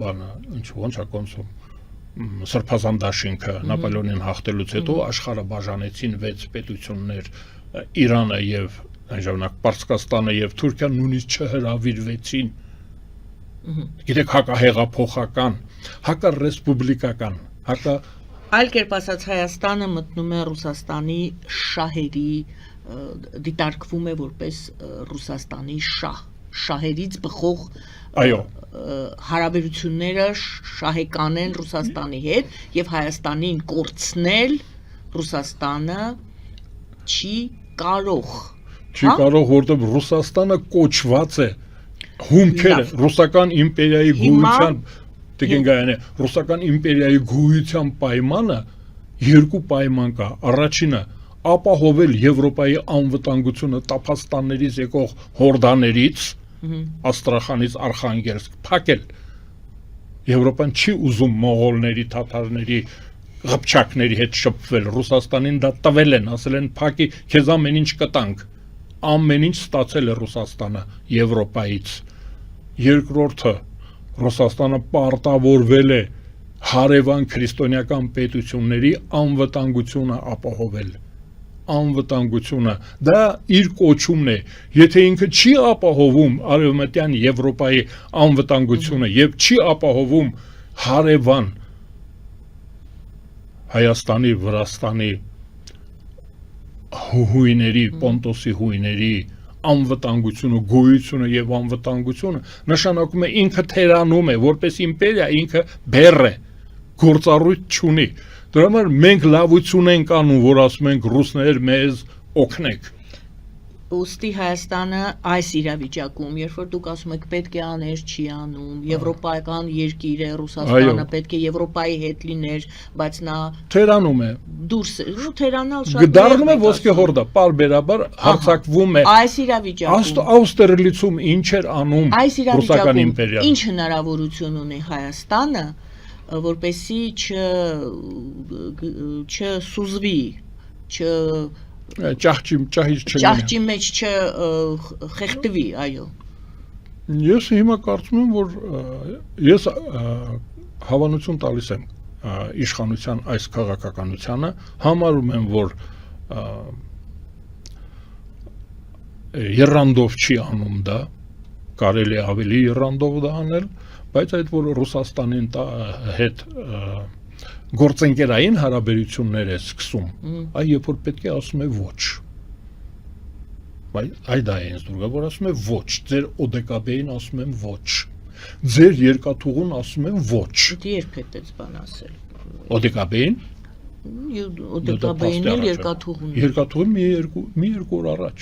բանը, ոնց է կոչվում, Սրբազան դաշինքը Նապոլեոնին հաղթելուց հետո աշխարհը բաժանեցին 6 պետություններ, Իրանը եւ այն ժամանակ Պարսկաստանը եւ Թուրքիան նույնիսկ չհրավիրվեցին։ Գիտեք, հակահեղափոխական, հակառեսպուբլիկական, այլ կերպ ասած Հայաստանը մտնում է Ռուսաստանի շահերի, դիտարկվում է որպես Ռուսաստանի շահերից բխող հարաբերությունները շահեկան են Ռուսաստանի հետ եւ Հայաստանին կորցնել Ռուսաստանը չի կարող, որտեղ Ռուսաստանը կոչված է հումքերը ռուսական իմպերիայի գոյության, Տիկնգայանը, ռուսական իմպերիայի գոյության պայմանը երկու պայման կա, առաջինը ապահովել Եվրոպայի անվտանգությունը Տափաստաններից եկող հորդաներից, Աստրախանից Արխանգելսկ, փակել։ Եվրոպան չի ուզում մողոլների, թաթարների, ղփչակների հետ շփվել, Ռուսաստանին դա տվել են, ասել են փակի, քեզ ամեն ինչ կտանք։ Ամեն ինչ ստացել է Ռուսաստանը Եվրոպայից։ Երկրորդը, Ռուսաստանը պարտավորվել է հարևան քրիստոնեական պետությունների անվտանգությունը ապահովել։ Անվտանգությունը, դա իր կոչումն է, եթե ինքը չի ապահովում արևմտյան Եվրոպայի անվտանգությունը եւ չի ապահովում հարևան Հայաստանի, Վրաստանի հույների, Պոնտոսի հույների անվտանգությունը, գոյությունը եւ անվտանգությունը նշանակում է ինքը թերանում է, որպես իմպերիա ինքը բեռ է, գործառույթ չունի։ Դրա համար մենք լավություն ենք անում, որ ասում ենք ռուսներ մեզ օգնեք։ Ուստի Հայաստանը այս իրավիճակում, երբ որ դուք ասում եք պետք է աներ, չի անում, եվրոպական երկիր է Ռուսաստանը, պետք է Եվրոպայի հետ լիներ, բայց նա թերանում է։ Դուրս, թերանալ շատ դառնում է ոսկե հորդա, պարբերաբար հարձակվում է։ Այս իրավիճակում Աուստերլիցում ինչ էր անում ռուսական իմպերիան։ Ինչ հնարավորություն ունի Հայաստանը, որպեսի չսուզվի, ճահճի մեջ չխեղդվի, այո։ Ես հիմա կարծում եմ, որ ես հավանություն տալիս եմ իշխանության այս քաղաքականությանը, համարում եմ, որ եռանդով չի անում դա, կարելի է ավելի եռանդով դա անել, բայց այդ որ Ռուսաստանի հետ գործընկերային հարաբերություններ է սկսում, այ երբ որ պետք է ասում է ոչ։ Այ դա է ինձ դուրգա, որ ասում է ոչ, ձեր օդեկաբեին ասում եմ ոչ, ձեր երկաթուղուն ասում եմ ոչ։ Երբ է դες բան ասել։ Օդեկաբեին։ Օդեկաբեին էլ երկաթուղուն։ Երկաթուղուն մի երկու օր առաջ։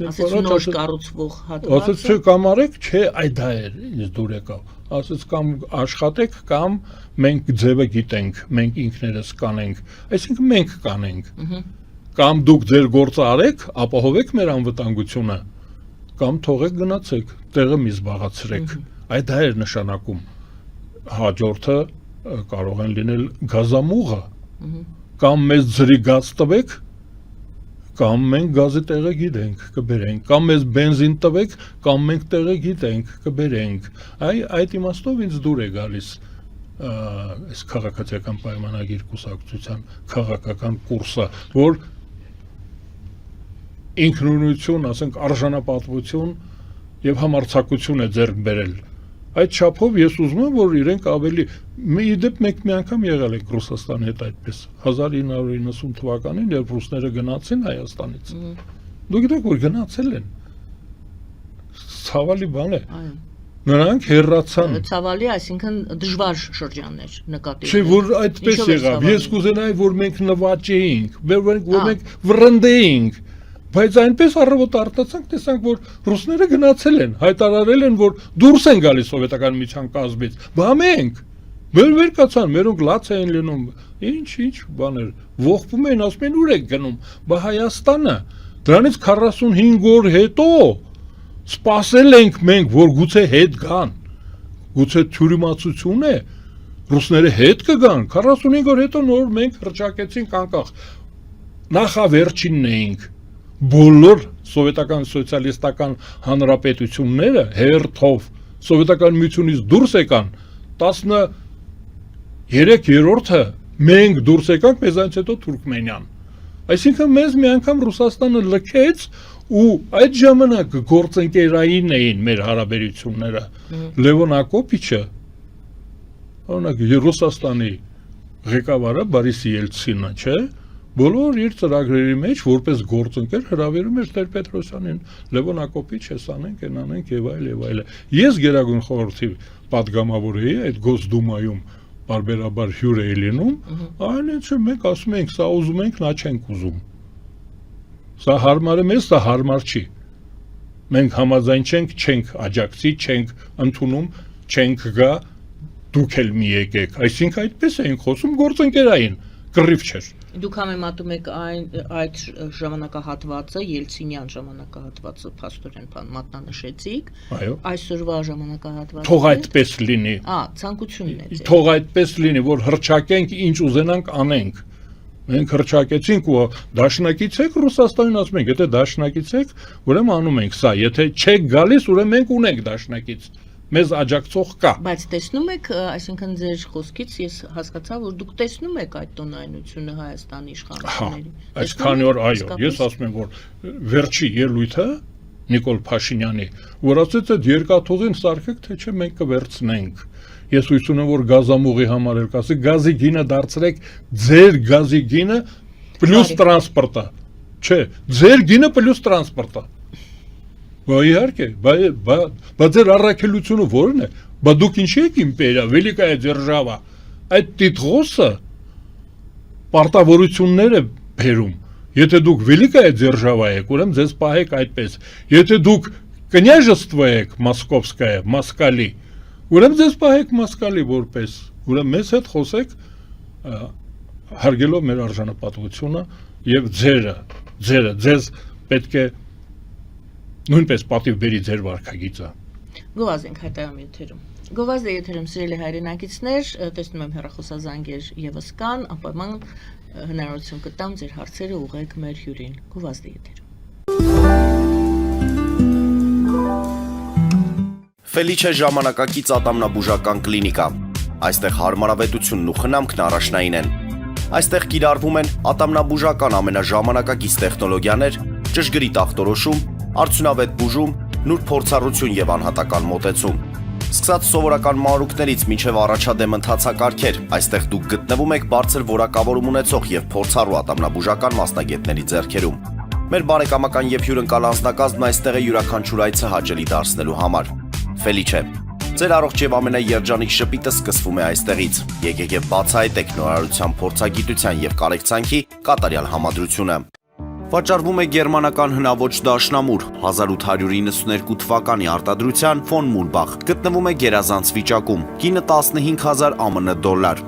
Ասեց նոր կառուցվող հատված։ Ասեց չէ կամ արեք, չէ, այ դա էր ինձ դուր եկավ։ Ասեց կամ աշխատեք, կամ մենք ձևը գիտենք, մենք ինքներս կանենք, այսինքն մենք կանենք։ Կամ դուք ձեր գործը արեք, ապահովեք մեր անվտանգությունը, կամ թողեք գնացեք, տեղը մի զբաղացրեք։ Այ դա էր նշանակում։ Հաջորդը կարող են լինել գազամուղը, կամ մեզ ջրի գազ տվեք, կամ մենք գազի տեղը գիտենք, կբերենք, կամ մեզ բենզին տվեք, կամ մենք տեղը գիտենք, կբերենք։ Այդ իմաստով ինձ դուր է գալիս այս քաղաքացիական պայմանագիր կուսակցության քաղաքական կուրսը, որ ինքնունություն, ասենք արժանապատվություն եւ համարձակություն է ձեռք բերել։ Այդ չափով ես ուզում եմ, որ իրենք ավելի իդեպ մենք մի անգամ եղել ենք Ռուսաստանի հետ այդպես 1990 թվականին, երբ ռուսները գնացին Հայաստանից։ Դուք գիտեք, որ գնացել են։ Ցավալի բան է։ Նրանք հեռացան։ Ցավալի, այսինքն դժվար շրջաններ նկատի։ Չէ, որ այդպես եղավ։ Ես կուզենայի, որ մենք նվաճեինք, որ մենք վրընդեինք, բայց այնպես առավոտ արտացանք, տեսանք, որ ռուսները գնացել են, հայտարարել են, որ դուրս են գալիս սովետական միության կազմից։ Բա մենք վեր կացան, մերոնք լաց էին լինում։ Ինչ բաներ, ողբում են, ասում են ուր եք գնում։ Բա Հայաստանը դրանից 45 օր հետո սպասել ենք մենք, որ գուցե հետ գան, գուցե թյուրիմացություն է, ռուսները հետ կգան, 45 օր հետո նոր մենք հռչակեցինք անկախ, նախավերջինն էինք, բոլոր սովետական սոցիալիստական հանրապետությունները հերթով սովետական միությունից դուրս եկան, 13-րդը մենք դուրս եկանք, մեզանից հետո Թուրքմենիան, այսինքն մեզ մի անգամ Ռուսաստանը լքեց ու այդ ժամանակ գործընկերային էին մեր հարաբերությունները Լևոն Ակոպիչը օրինակ Ռուսաստանի ղեկավարը Բորիս Ելցինը, չէ, բոլոր իր ծրագրերի մեջ որպես գործընկեր հրավիրում էր Տեր-Պետրոսյանին, Լևոն Ակոպիչ էս անենք, այն անենք եւ այլ։ Ես Գերագույն խորհրդի պատգամավոր էի այդ Գոսդումայում բարբերաբար հյուր էի լինում, այնից մենք ասում ենք, սա ուզում ենք, նա չենք ուզում։ Սա հարմար է մեզ, սա հարմար չի։ Մենք համաձայն չենք աջակցի, չենք ընդունում, չենք գա, դուք էլ մի եկեք։ Այսինքն այդպես էինք խոսում գործընկերային, կռիվ չէր։ Դուք համեմատում եք այդ ժամանակահատվածը, Ելցինյան ժամանակահատվածը, փաստորեն մատնանշեցիք, այսօրվա ժամանակահատվածը։ Թող այդպես լինի։ Ցանկությունն է։ Թող այդպես լինի, որ հռչակենք, ինչ ուզենանք անենք։ Մենք հռչակեցինք ու դաշնակից եք Ռուսաստանին ասում ենք, եթե դաշնակից եք, ուրեմն անում ենք սա, եթե չեք գալիս, ուրեմն մենք ունենք դաշնակից, մեզ աջակցող կա։ Բայց տեսնում եք, այսինքն ձեր խոսքից ես հասկացա, որ դուք տեսնում եք այդ տոնայնությունը Հայաստանի իշխանությունների։ Այսքանի օր այո, ես ասում եմ, որ վերջի ելույթը Նիկոլ Փաշինյանի, որ ասեց այդ երկաթուղին սարքեք, թե չէ մենք կվերցնենք։ Ես հույս ունեմ, որ գազամուղի համար էլ կասի, գազի գինը դարձրեք ձեր գազի գինը պլյուս տրանսպորտը, չէ, ձեր գինը պլյուս տրանսպորտը։ Բա իհարկե, բա ձեր առաքելությունը որն է, բա դուք ինչի եք իմպերիա, Վելիկայա դերժավա, այդ տիտղոսը պարտավորություններ է բերում, եթե դուք Վելիկայա դերժավա եք, ուրեմն ձեզ պահեք այդպես, եթե դուք կնյաժstvo եք Մոսկովսկայա, Մոսկալի, ուրեմն ձեզ պահեք Մոսկալի որպես, ուրեմն մեզ հետ խոսեք հարգելով մեր արժանապատվությունը եւ ձեզ պետք է նույնպես պատիվ բերի ձեր վարքագիծը։ Գովազդ ենք հայտարարում եթերում։ Գովազդ է եթերում սիրելի հայրենակիցներ, տեսնում եմ հեռախոսազանգեր եւս կան, անպայման հնարավորություն կտամ ձեր հարցերը ուղղեք մեր հյուրին։ Գովազդ է եթերում։ Ֆելիչե ժամանակակից ատամնաբուժական կլինիկա։ Այստեղ հարմարավետությունն ու խնամքն առաջնային են։ Այստեղ կիրառվում են ատամնաբուժական ամենաժամանակակից տեխնոլոգիաներ, ճշգրիտ ախտորոշում, արդյունավետ բուժում, նուրբ փորձառություն եւ անհատական մոտեցում։ Սկսած սովորական մանրուքներից մինչև առաջադեմ ընթացակարգեր, այստեղ դուք գտնվում եք բարձր որակավորում ունեցող եւ փորձառու ատամնաբուժական մասնագետների ձեռքերում։ Մեր բարեկամական եւ հյուրընկալ անձնակազմն այստեղ է յուրաքանչյուր այցը հաճելի դարձնելու համար։ Ֆելիչե, ձեր առողջ եւ ամենաերջանիկ շպիտը սկսվում է այստեղից։ Եկեք եւ բացահայտեք նորարարության, փորձագիտության եւ կարեկցանքի կատարյալ համադրությունը։ Վաճառվում է գերմանական հնաոճ դաշնամուր 1892 թվականի արտադրության ֆոն Մուլբախ, գտնվում է գերազանց վիճակում, գինը 15000 ԱՄՆ դոլար։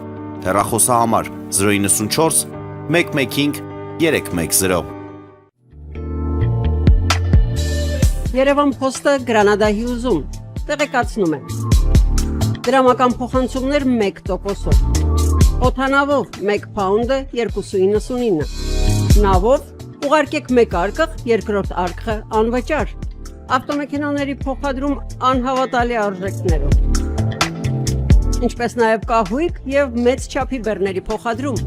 Հեռախոսահամար 094 115 310։ Երևան փոստը Գրանադայի ուզում, տեղեկացնում եմ։ Դրամական փոխանցումներ 1%-ով։ Օդանավով 1 փաունդը 2.99։ Նավով ուղարկեք 1 արկղ, երկրորդ արկղը անվճար։ Ավտոմեքենաների փոխադրում անհավատալի արժեքներով։ Ինչպես նաև կահույք եւ մեծ չափի բեռների փոխադրում։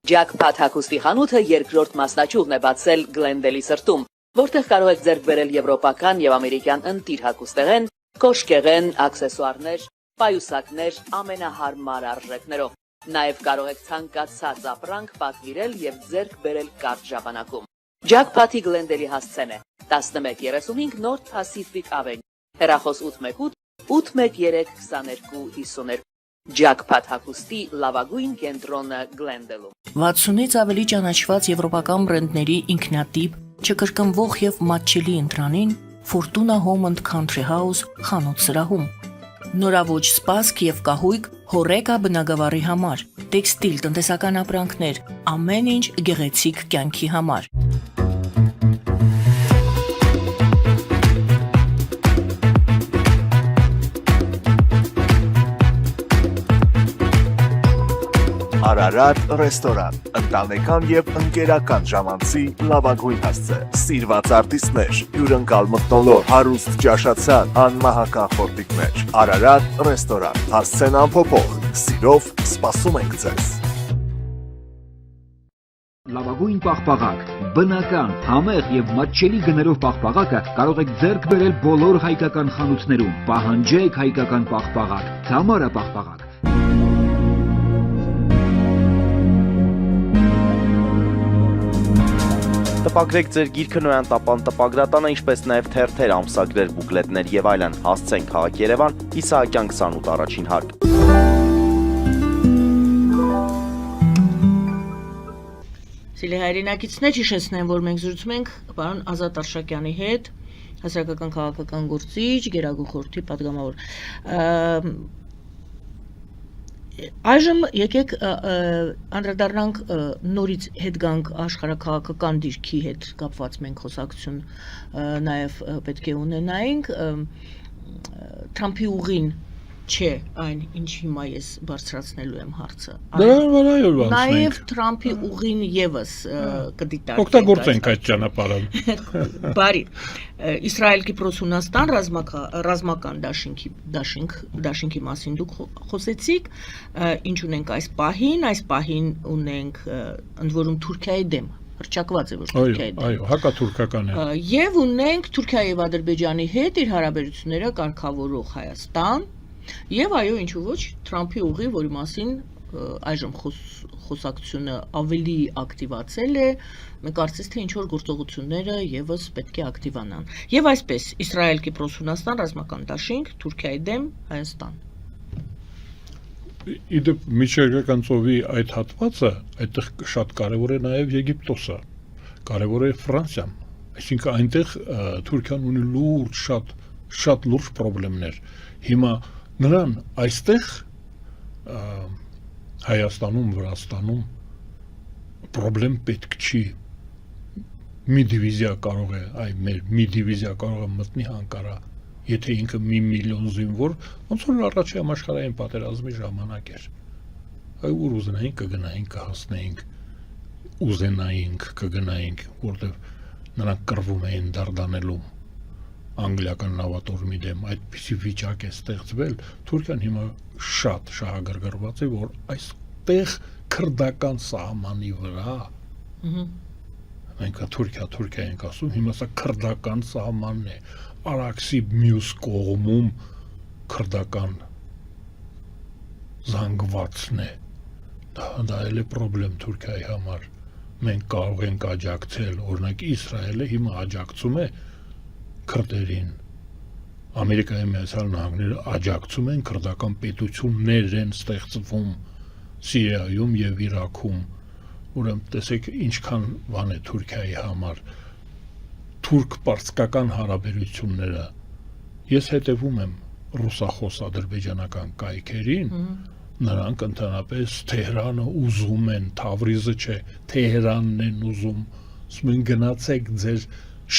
Jackpot հագուստի խանութը երկրորդ մասնաճյուղն է բացել Գլենդելի սրտում, որտեղ կարող եք ձեռք բերել եվրոպական եւ ամերիկյան ընտիր հագուստեղեն, կոշկեղեն, աքսեսուարներ, պայուսակներ ամենահարմար արժեքներով։ Նաեւ կարող եք ցանկացած ապրանք պատվիրել եւ ձեռք բերել կարճ ժամանակում։ Jackpot-ի Գլենդելի հասցեն է 1135 North Pacific Avenue, հեռախոս 818 813 2252 Jackpot հագուստի լավագույն կենտրոնը Գլենդելում։ 60-ից ավելի ճանաչված եվրոպական բրենդների ինքնատիպ, չկրկնվող եւ մատչելի ընտրանին Fortuna Home and Country House խանութ սրահում։ Նորաոճ սպասք եւ կահույք հորեկա բնագավառի համար, տեքստիլ տնտեսական ապրանքներ, ամեն ինչ գեղեցիկ կյանքի համար։ Արարատ ռեստորան, ընտանեկան եւ ընկերական ժամանցի լավագույն հասցե, սիրված արտիստներ, հյուրընկալ մթնոլորտ, հարուստ ճաշացան, անմահական խորտիկներ։ Արարատ ռեստորան, հասցեն անփոփոխ, սիրով սպասում ենք ձեզ։ Լավագույն պաղպաղակ, բնական, համեղ եւ մատչելի գներով պաղպաղակը կարող եք ձեռք բերել բոլոր հայկական խանութներում։ Պահանջեք հայկական պաղպաղակ, Թամարա պաղպաղակ։ Տպագրեք ձեր գիրքը Նոյան տապան տպագրատանը, ինչպես նաև թերթեր, ամսագրեր, բուկլետներ եւ այլն։ Հասցեն քաղաք Երևան, Իսահակյան 28 առաջին հարկ։ Սիրելի հայրենակիցներ, հիշեցնեմ, որ մենք զրուցում ենք պարոն Ազատ Արշակյանի հետ, հասարակական քաղաքական գործիչ, Գերագույն խորհրդի պատգամավոր։ Այժմ եկեք անդրադառնանք նորից հետ գանք աշխարհաքաղաքական դիրքի հետ կապված մենք խոսակցություն նաև պետք է ունենայինք Թրամփի ուղին չէ այն ինչ հիմա ես բարձրացնելու եմ հարցը նաև Թրամփի ուղին եւս կդիտարկենք օգտագործենք այդ ճանապարհը բարի Իսրայել-Կիպրոս-Հունաստան ռազմական դաշինքի մասին դուք խոսեցիք ինչ ունենք այս պահին ունենք ընդ որում Թուրքիայի դեմ հռչակված է որ Թուրքիայի դեմ այո հակաթուրքական է եւ ունենք Թուրքիայի եւ Ադրբեջանի հետ իր հարաբերությունները կարգավորող Հայաստան եւ այո ինչու ոչ Թրամփի ուղի որի մասին այժմ խոսակցությունը ավելի ակտիվացել է մենք կարծես թե ինչ որ գործողությունները եւս պետք է ակտիվանան եւ այսպես Իսրայել-Կիպրոս-Հունաստան ռազմական դաշինք Թուրքիայի դեմ Հայաստան Իդեպ միջերկրական ծովի այդ հատվածը այդտեղ շատ կարևոր է նաեւ Եգիպտոսը կարևոր է Ֆրանսիան այսինքն այնտեղ Թուրքիան ունի լուրջ շատ լուրջ խնդիրներ հիմա նրան այստեղ Հայաստանում, Վրաստանում պրոբլեմ պետք չի մի դիվիզիա կարող է մտնի Անկարա եթե ինքը մի միլիոն զինվոր ոնց որ առաջի համաշխարհային պատերազմի ժամանակ էր այ ուր ուզենայինք կգնայինք կհասնեինք ուզենայինք կգնայինք որտեղ նրանք կռվում էին Դարդանելում անգլիական նավատորմի դեմ այդպիսի վիճակ է ստեղծվել Թուրքիան հիմա շատ շահագրգռված է որ այստեղ քրդական սահմանի վրա մենք Թուրքիա ենք ասում հիմա սա քրդական սահմանն է Արաքսի մյուս կողմում քրդական զանգվածն է դա էլ է խնդրեմ Թուրքիայի համար մենք կարող ենք աջակցել օրինակ Իսրայելը հիմա աջակցում է քրդերին Ամերիկայի Միացյալ Նահանգները աջակցում են քրդական պետություններ են ստեղծվում Սիրիայում եւ Իրաքում ուրեմն տեսեք ինչքան բան է Թուրքիայի համար թուրք-պարսկական հարաբերությունները ես հետևում եմ ռուսախոս ադրբեջանական կայքերին նրանք ընդհանրապես Թեհրանը ուզում են Թավրիզը չէ Թեհրանն են ուզում ասում գնացեք ձեր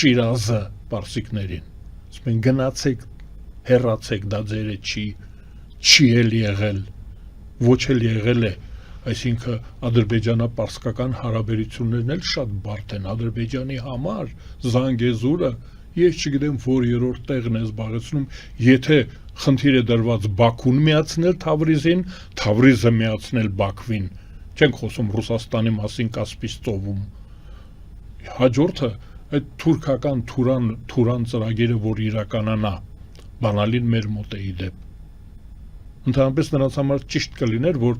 Շիրազը պարսիկներին ասում գնացեք հեռացեք դա ձերը չի էլ եղել ոչ էլ եղել է այսինքն ադրբեջանա-պարսկական հարաբերություններն էլ շատ բարդ են Ադրբեջանի համար Զանգեզուրը ես չգիտեմ որ երրորդ տեղն է զբաղեցնում եթե խնդիր է դրված Բաքուն միացնել Թավրիզին Թավրիզը միացնել Բաքվին Չենք խոսում Ռուսաստանի մասին Կասպից ծովում։ Հաջորդը այդ թուրքական Թուրան ծրագիրը, որ իրականանա, բանալին մեր մոտ է իդեպ։ Ընդհանրապես նրանց համար ճիշտ կլիներ, որ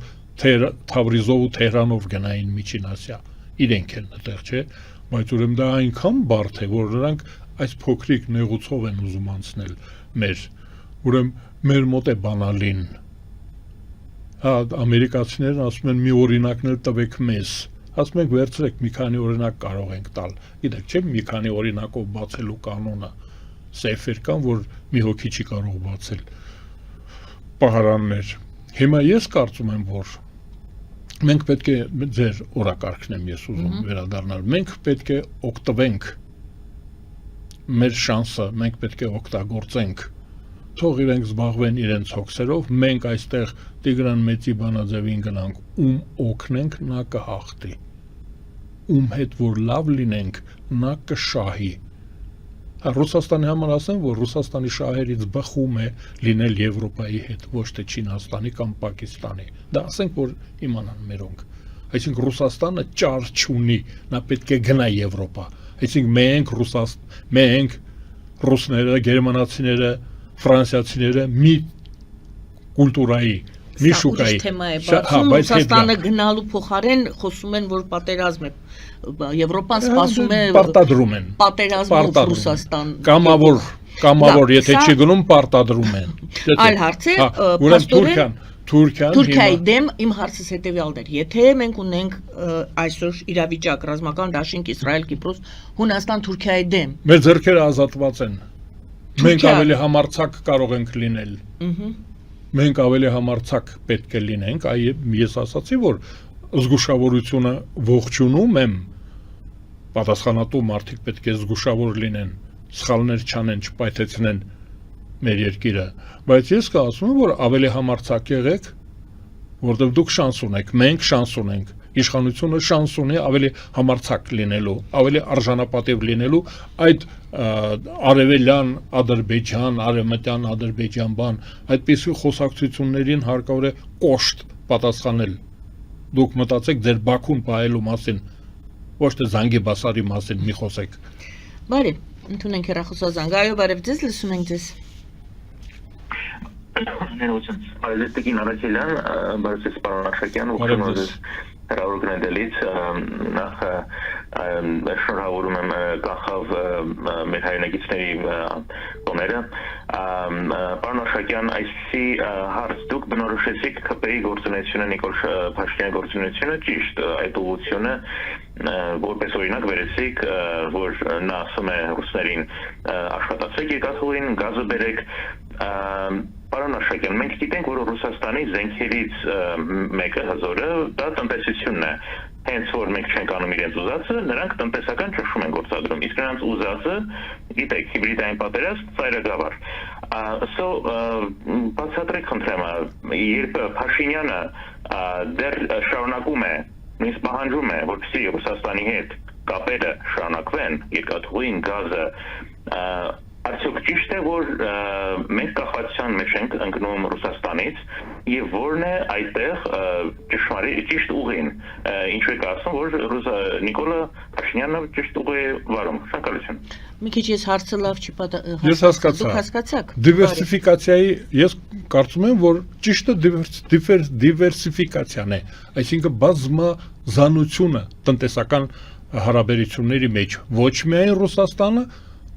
Թավրիզով ու Թեհրանով գնային Միջին Ասիա, իրենք են այդտեղ, չէ, բայց ուրեմն դա այնքան բարդ է, որ նրանք այս փոքրիկ նեղուցով են ուզում անցնել մեր, ուրեմն մեր մոտ է բանալին։ Հա, ամերիկացիներն ասում են մի օրինակներ տվեք մեզ, ասում ենք վերցրեք մի քանի օրինակ կարող ենք տալ, գիտեք, չէ, մի քանի օրինակով բացելու կանոնը սեյֆեր կան, որ մի հոգի չի կարող բացել պահարաններ։ Հիմա ես կարծում եմ, որ մենք պետք է ձեր օրակարգն եմ ես ուզում վերադառնալ, մենք պետք է օգտվենք մեր շանսը, մենք պետք է օգտագործենք, թող իրենք զբաղվեն իրենց հոգսերով, մենք այստեղ Տիգրան Մեծի բանաձևին գնանք, ում օգնենք, նա կհաղթի, ում հետ որ լավ լինենք, նա կշահի։ Ռուսաստանի համար ասեմ, որ Ռուսաստանի շահերից բխում է լինել Եվրոպայի հետ, ոչ թե Չինաստանի կամ Պակիստանի։ Դա ասենք, որ իմանան մերոնք։ Այսինքն Ռուսաստանը ճար չունի, նա պետք է գնա Եվրոպա։ Այսինքն մենք ռուսները, գերմանացիները, ֆրանսիացիները մի կուլտուրայի, մի շուկայի։ Թեմա է, բացում Ռուսաստանը գնալու փոխարեն խոսում են, որ պատերազմ է։ Եվրոպան սպասում է պատերազմով Ռուսաստան։ Կամավոր, եթե չի գնում, պարտադրում են։ Այլ հարց է, ուրեմն Թուրքիայի դեմ իմ հարցս հետևյալն էր. եթե մենք ունենք այսօր իրավիճակ ռազմական դաշինք Իսրայել, Կիպրոս, Հունաստան Թուրքիայի դեմ, մեր ձեռքերը ազատված են։ Մենք ավելի համարձակ կարող ենք լինել։ Մենք ավելի համարձակ պետք է լինենք, ես ասացի, որ զգուշավորությունը ողջունում եմ, պատասխանատու մարդիկ պետք է զգուշավոր լինեն, սխալներ չանեն, չպայթեցնեն մեր երկիրը, բայց ես կասում եմ, որ ավելի համարձակ եղեք, որտեղ դուք շանս ունեք, մենք շանս ունենք, իշխանությունը շանս ունի ավելի համարձակ լինելու, ավելի արժանապատիվ լինելու այդ արևելյան Ադրբեջան, արևմտյան Ադրբեջան բան, այդպիսի խոսակցություններին հարկավոր է կոշտ պատասխանել։ Դուք մտածեք ձեր Բաքուն պահելու մասին, ոչ թե Զանգեբասարի մասին մի խոսեք։ Բարի, ընդունենք հեռախոսազանգ, այո, բարև ձեզ, լսում ենք ձեզ։ Ներողություն, Արեզեստիկին Արաքելյան, բարև պարոն Աշակյան, ողջունում եմ հրավերգնելից, նախ շնորհավորում եմ կախավ մեր հայրենիքների տոները։ Պարոն Աշակյան, այսի հարց դուք բնորոշեցիք ԿՊ-ի գործունեությունը, Նիկոլ Փաշինյանի գործունեությունը, ճիշտ այդ ուղղությունը որպես օրինակ վերեցիք, որ նա ասում է ռուսներին աշխատացեք երկաթուղին, գազը բերեք։ Պարոն Աշակյան, մենք գիտենք, որ Ռուսաստանի զենքերից մեկը հզորը դա տնտեսությունն է։ Հենց որ մենք չենք անում իրենց ուզածը, նրանք տնտեսական ճնշում են գործադրում, իսկ նրանց ուզածը, գիտեք, հիբրիդային պատերազմ, ծայրագավառ։ Բացատրեք խնդրեմ, երբ Փաշինյանը դեռ շարունակում է, նույնիսկ պահանջում է, որպեսզի Ռուսաստանի հետ կապերը շարունակվեն, երկաթուղին, գազը, արդյոք ճիշտ է, որ մենք կախվածության մեջ ենք ընկնում Ռուսաստանից եւ որն է այդտեղ ճիշտ ուղին, ինչու եք ասում, որ Նիկոլա Փաշինյանը ճիշտ ուղի է վարում։ Շնորհակալություն։ Մի քիչ ես հարցը լավ չի Ես հասկացա։ Դիվերսիֆիկացիայի ես կարծում եմ, որ ճիշտը դիվերսիֆիկացիան է, այսինքն բազմազանությունը տնտեսական հարաբերությունների մեջ, ոչ միայն Ռուսաստանը,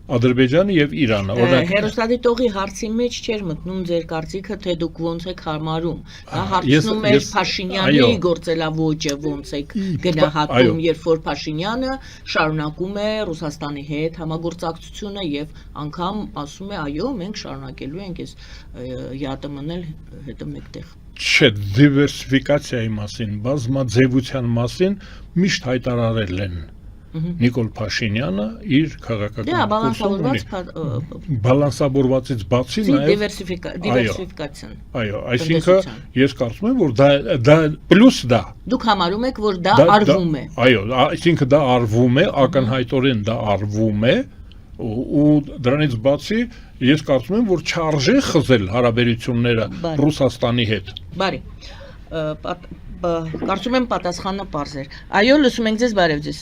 Ադրբեջանը եւ Իրանը։ Հերոստատիտողի հարցի մեջ չէր մտնում ձեր կարծիքը, թե դուք ոնց եք հարմարում։ Նա հարցնում էր Փաշինյանի գործելավոճը ոնց եք գնահատում, երբ որ Փաշինյանը շարունակում է Ռուսաստանի հետ համագործակցությունը եւ անգամ ասում է, այո, մենք շարունակելու ենք այս ԵԱՏՄ-ն հետը մեկտեղ։ Չէ, դիվերսիֆիկացիայի մասին, բազմաձևության մասին միշտ հայտարարել են Նիկոլ Փաշինյանը իր քաղաքական բալանսավորվածից բացի նաև դիվերսիֆիկացիան։ Այո, այսինքն ես կարծում եմ, որ դա պլյուս դա։ Դուք համարում եք, որ դա արվում է։ Այո, այսինքն դա արվում է, ակնհայտորեն դա արվում է, ու դրանից բացի ես կարծում եմ, որ չարժե խզել հարաբերությունները Ռուսաստանի հետ։ Բարի։ Կարծում եմ պատասխանը պարզ էր։ Այո, լսում ենք ձեզ, բարև ձեզ։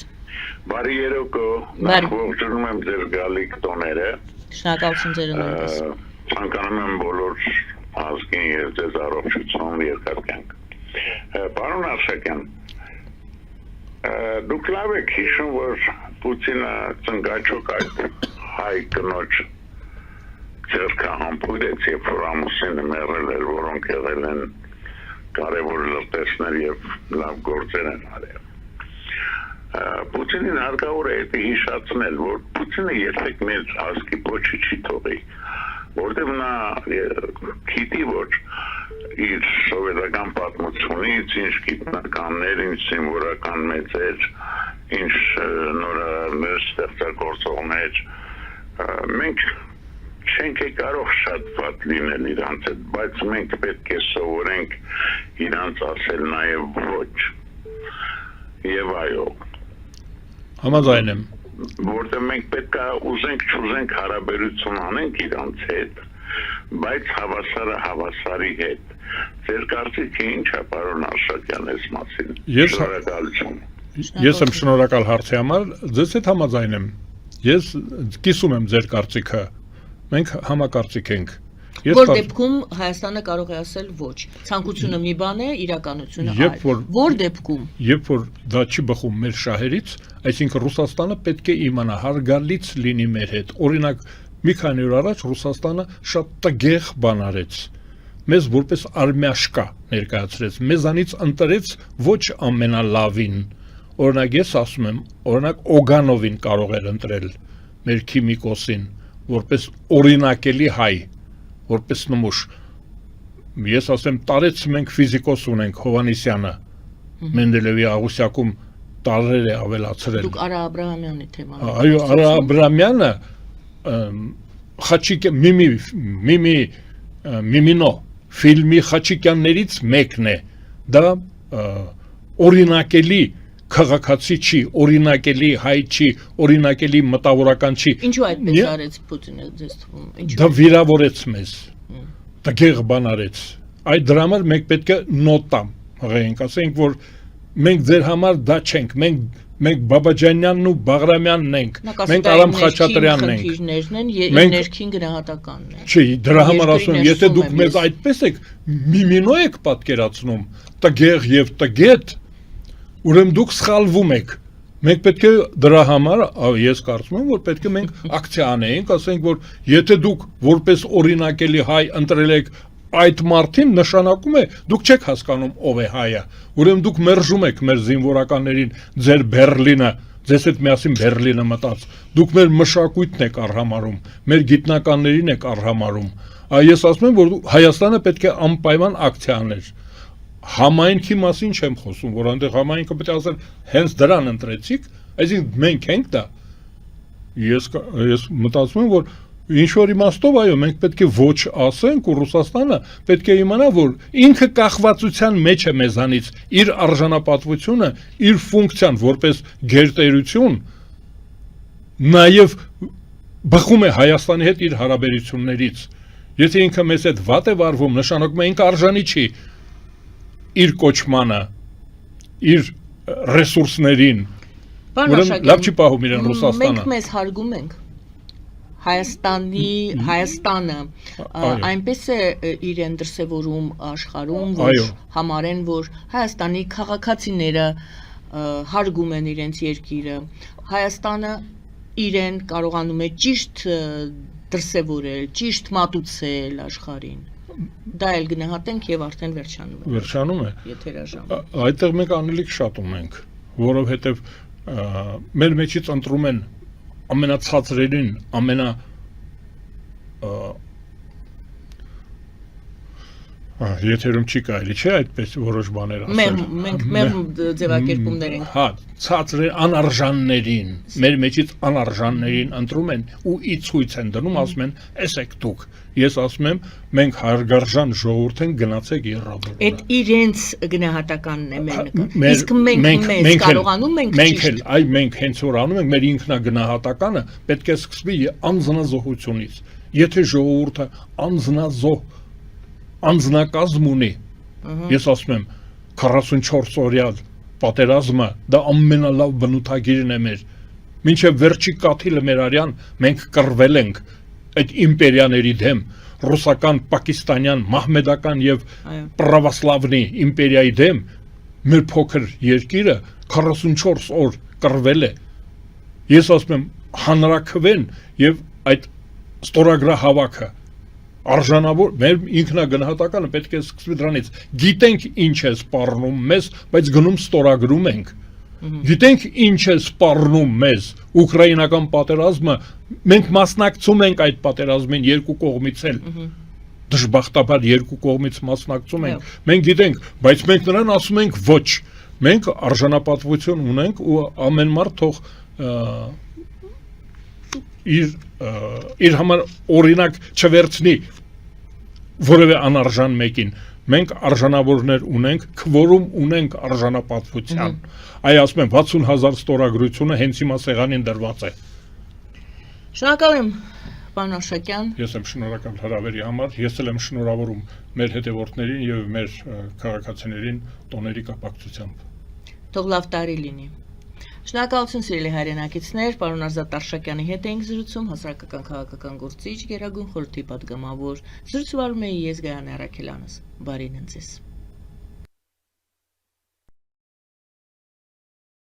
Բարի երեկո, ողջունում եմ ձեր գալիք տոները։ Շնորհակալություն ձեր ունենալուց։ Ցանկանում եմ բոլոր ազգին եւ ձեզ առողջություն երկար կյանք։ Պարոն Արշակյան, դուք լավ եք հիշում, որ Պուտինը ծնգաճոկ այդ հայ կնոջ ձեռքը համբուրեց, երբ որ ամուսինը մեռել էր, որոնք եղել են կարևոր լրտեսներ եւ լավ գործեր են արել։ Պուտինին հարկավոր է դա հիշեցնել, որ Պուտինը երբեք մեր ազգի ոչի չի թողի, որտեղ նա գիտի, որ իր սովետական պատմությունից, ինչ գիտնականներ, ինչ զինվորական մեծեր, ինչ նորարարներ, ստեղծագործողներ, մենք չենք կարող շատ վատ լինել իրանց հետ, բայց մենք պետք է սովորենք իրանց ասել նաև ոչ եւ այո։ Համաձայն եմ։ Որտեղ մենք պետք է ուզենք չուզենք հարաբերություն անենք իրանց հետ, բայց հավասարը հավասարի հետ։ Ձեր կարծիքը ինչ է, պարոն Արշակյան, այս մասին։ Շնորհակալություն։ Ես եմ շնորհակալ հարցի համար, ձեզ հետ համաձայն եմ։ Ես կիսում եմ ձեր կարծիքը։ Մենք համակարծիք ենք։ Որ դեպքում Հայաստանը կարող է ասել ոչ։ Ցանկությունը մի բան է, իրականությունը այլ։ Որ դեպքում։ Երբ որ դա չի բխում մեր շահերից, այսինքն Ռուսաստանը պետք է իմանա հարգալից լինի մեր հետ։ Օրինակ, մի քանի օր առաջ Ռուսաստանը շատ տգեղ բան արեց։ Մեզ որպես արմյաշկա ներկայացրեց, մեզանից ընտրեց ոչ ամենալավին։ Օրինակ ես ասում եմ, օրինակ Օգանովին կարող էր ընտրել մեր քիմիկոսին, որպես օրինակելի հայ, որպես նմուշ։ Ես ասեմ, տարեց մենք ֆիզիկոս ունենք Հովանեսյանը, Մենդելևի Աղուսյակում տարեր է ավելացրել։ Դուք Արա Աբրահամյանի թեման։ Այո, Արա Աբրահամյանը Միմինո ֆիլմի Խաչիկյաններից մեկն է։ Դա օրինակելի քաղաքացի չի, օրինակելի հայ չի, օրինակելի մտավորական չի։ Ինչու այդպես արեց Պուտինը ձեզ թվում։ Դա վիրավորեց մեզ։ Տգեղ բան արեց։ Այդ դրա համար մենք պետք է նոտա հղենք, ասենք որ մենք ձեր համար դա չենք, մենք Բաբաջանյանն ու Բաղրամյանն ենք, մենք Արամ Խաչատրյանն ենք։ Մենք ներքին գնահատականն է։ Չի, դրա համար ասում եմ, եթե դուք մեզ այդպես եք, միմինո եք պատկերացնում, տգեղ եւ տգետ, ուրեմն դուք սխալվում եք։ Մենք պետք է դրա համար, ես կարծում եմ, որ պետք է մենք ակցիա անենք, ասենք որ եթե դուք որպես օրինակելի հայ ընտրել եք այդ մարդին, նշանակում է դուք չեք հասկանում ով է հայը։ Ուրեմն դուք մերժում եք մեր զինվորականներին, ձեր Բերլինը, ձեզ հետ միասին Բերլինը մտած։ Դուք մեր մշակույթն եք արհամարում, մեր գիտնականներին եք արհամարում։ Ես ասում եմ, որ Հայաստանը պետք է անպայման ակցիա աներ։ Համայնքի մասին չեմ խոսում, որ այնտեղ համայնքը պետք է ասել հենց դրան ընտրեցիք, այսինքն մենք ենք դա։ Ես մտածում եմ, որ ինչ որ իմաստով այո, մենք պետք է ոչ ասենք ու Ռուսաստանը պետք է իմանա, որ ինքը կախվածության մեջ է մեզանից, իր արժանապատվությունը, իր ֆունկցիան որպես գերտերություն նաև բխում է Հայաստանի հետ իր հարաբերություններից։ Եթե ինքը մեզ հետ վատ է վարվում, նշանակում է ինքը արժանի չի իր կոչմանը, իր ռեսուրսներին, ուրեմն լավ չի պահում իրեն Ռուսաստանը։ Մենք մեզ հարգում ենք, Հայաստանը այնպես է իրեն դրսևորում աշխարհում, որ համարեն, որ Հայաստանի քաղաքացիները հարգում են իրենց երկիրը, Հայաստանը իրեն կարողանում է ճիշտ դրսևորել, ճիշտ մատուցել աշխարհին։ Դա էլ գնահատենք եւ արդեն վերջանում է։ Վերջանում է։ Եթերաժամը։ Այդտեղ մենք անելիք շատ ունենք, որովհետեւ մեր մեջից ընտրում են ամենացածրերին, եթերում չի կարելի, չէ, այդպես որոշ բաներ ասել։ Մենք մեր ձևակերպումներ ենք։ Հա, ցածր անարժաններին, մեր մեջից անարժաններին ընտրում են ու ի ցույց են դնում, ասում են, «Էսեք դուք»։ Ես ասում եմ, մենք հարգարժան ժողովուրդ ենք, գնացեք Եռաբորը։ Այդ իրենց գնահատականն է մեր նկատմամբ։ Իսկ մենք կարողանում ենք ճիշտ։ Այ մենք հենց որ անում ենք, մեր ինքնագնահատականը պետք է սկսվի անձնազոհությունից։ Եթե ժողովուրդը անձնակազմ ունի, ես ասում եմ, 44 օրյա պատերազմը դա ամենալավ բնութագիրն է մեր։ Մինչև վերջի կաթիլը մեր արյան մենք կռվել ենք այդ իմպերիաների դեմ, ռուսական, պակիստանյան, մահմեդական եւ պրավասլավնի իմպերիայի դեմ մեր փոքր երկիրը 44 օր կռվել է։ Ես ասում եմ հանրաքվեն եւ այդ ստորագրահավաքը արժանավոր մեր ինքնագնահատականը պետք է սկսվի դրանից։ Գիտենք ինչ է սպառնում մեզ, բայց գնում ստորագրում ենք։ Գիտենք ինչ է սպառնում մեզ ուկրաինական պատերազմը, մենք մասնակցում ենք այդ պատերազմին երկու կողմից էլ։ Դժբախտաբար երկու կողմից մասնակցում ենք։ Մենք գիտենք, բայց մենք նրան ասում ենք ոչ։ Մենք արժանապատվություն ունենք ու ամեն մարդ թող իր համար օրինակ չվերցնի որևէ անարժան մեկին։ Մենք արժանավորներ ունենք, քվորում ունենք արժանապատվության։ Այ ասում եմ 60,000 ստորագրությունը հենց հիմա սեղանին դրված է։ Շնորհակալ եմ, պարոն Արշակյան։ Ես եմ շնորհակալ հրավերի համար, ես էլ եմ շնորհավորում մեր հետևորդներին եւ մեր քաղաքացիներին տոների կապակցությամբ։ Թող լավ տարի լինի։ Շնորհակալություն սիրելի հայրենակիցներ, պարոն Արզատ Արշակյանի հետ էինք զրուցում, հասարակական քաղաքական գործիչ, Գերագույն խորհրդի պատգամավոր։ Զրուցվարում էի ես Գայանե Առաքելյանս։ Բարին ընձեզ։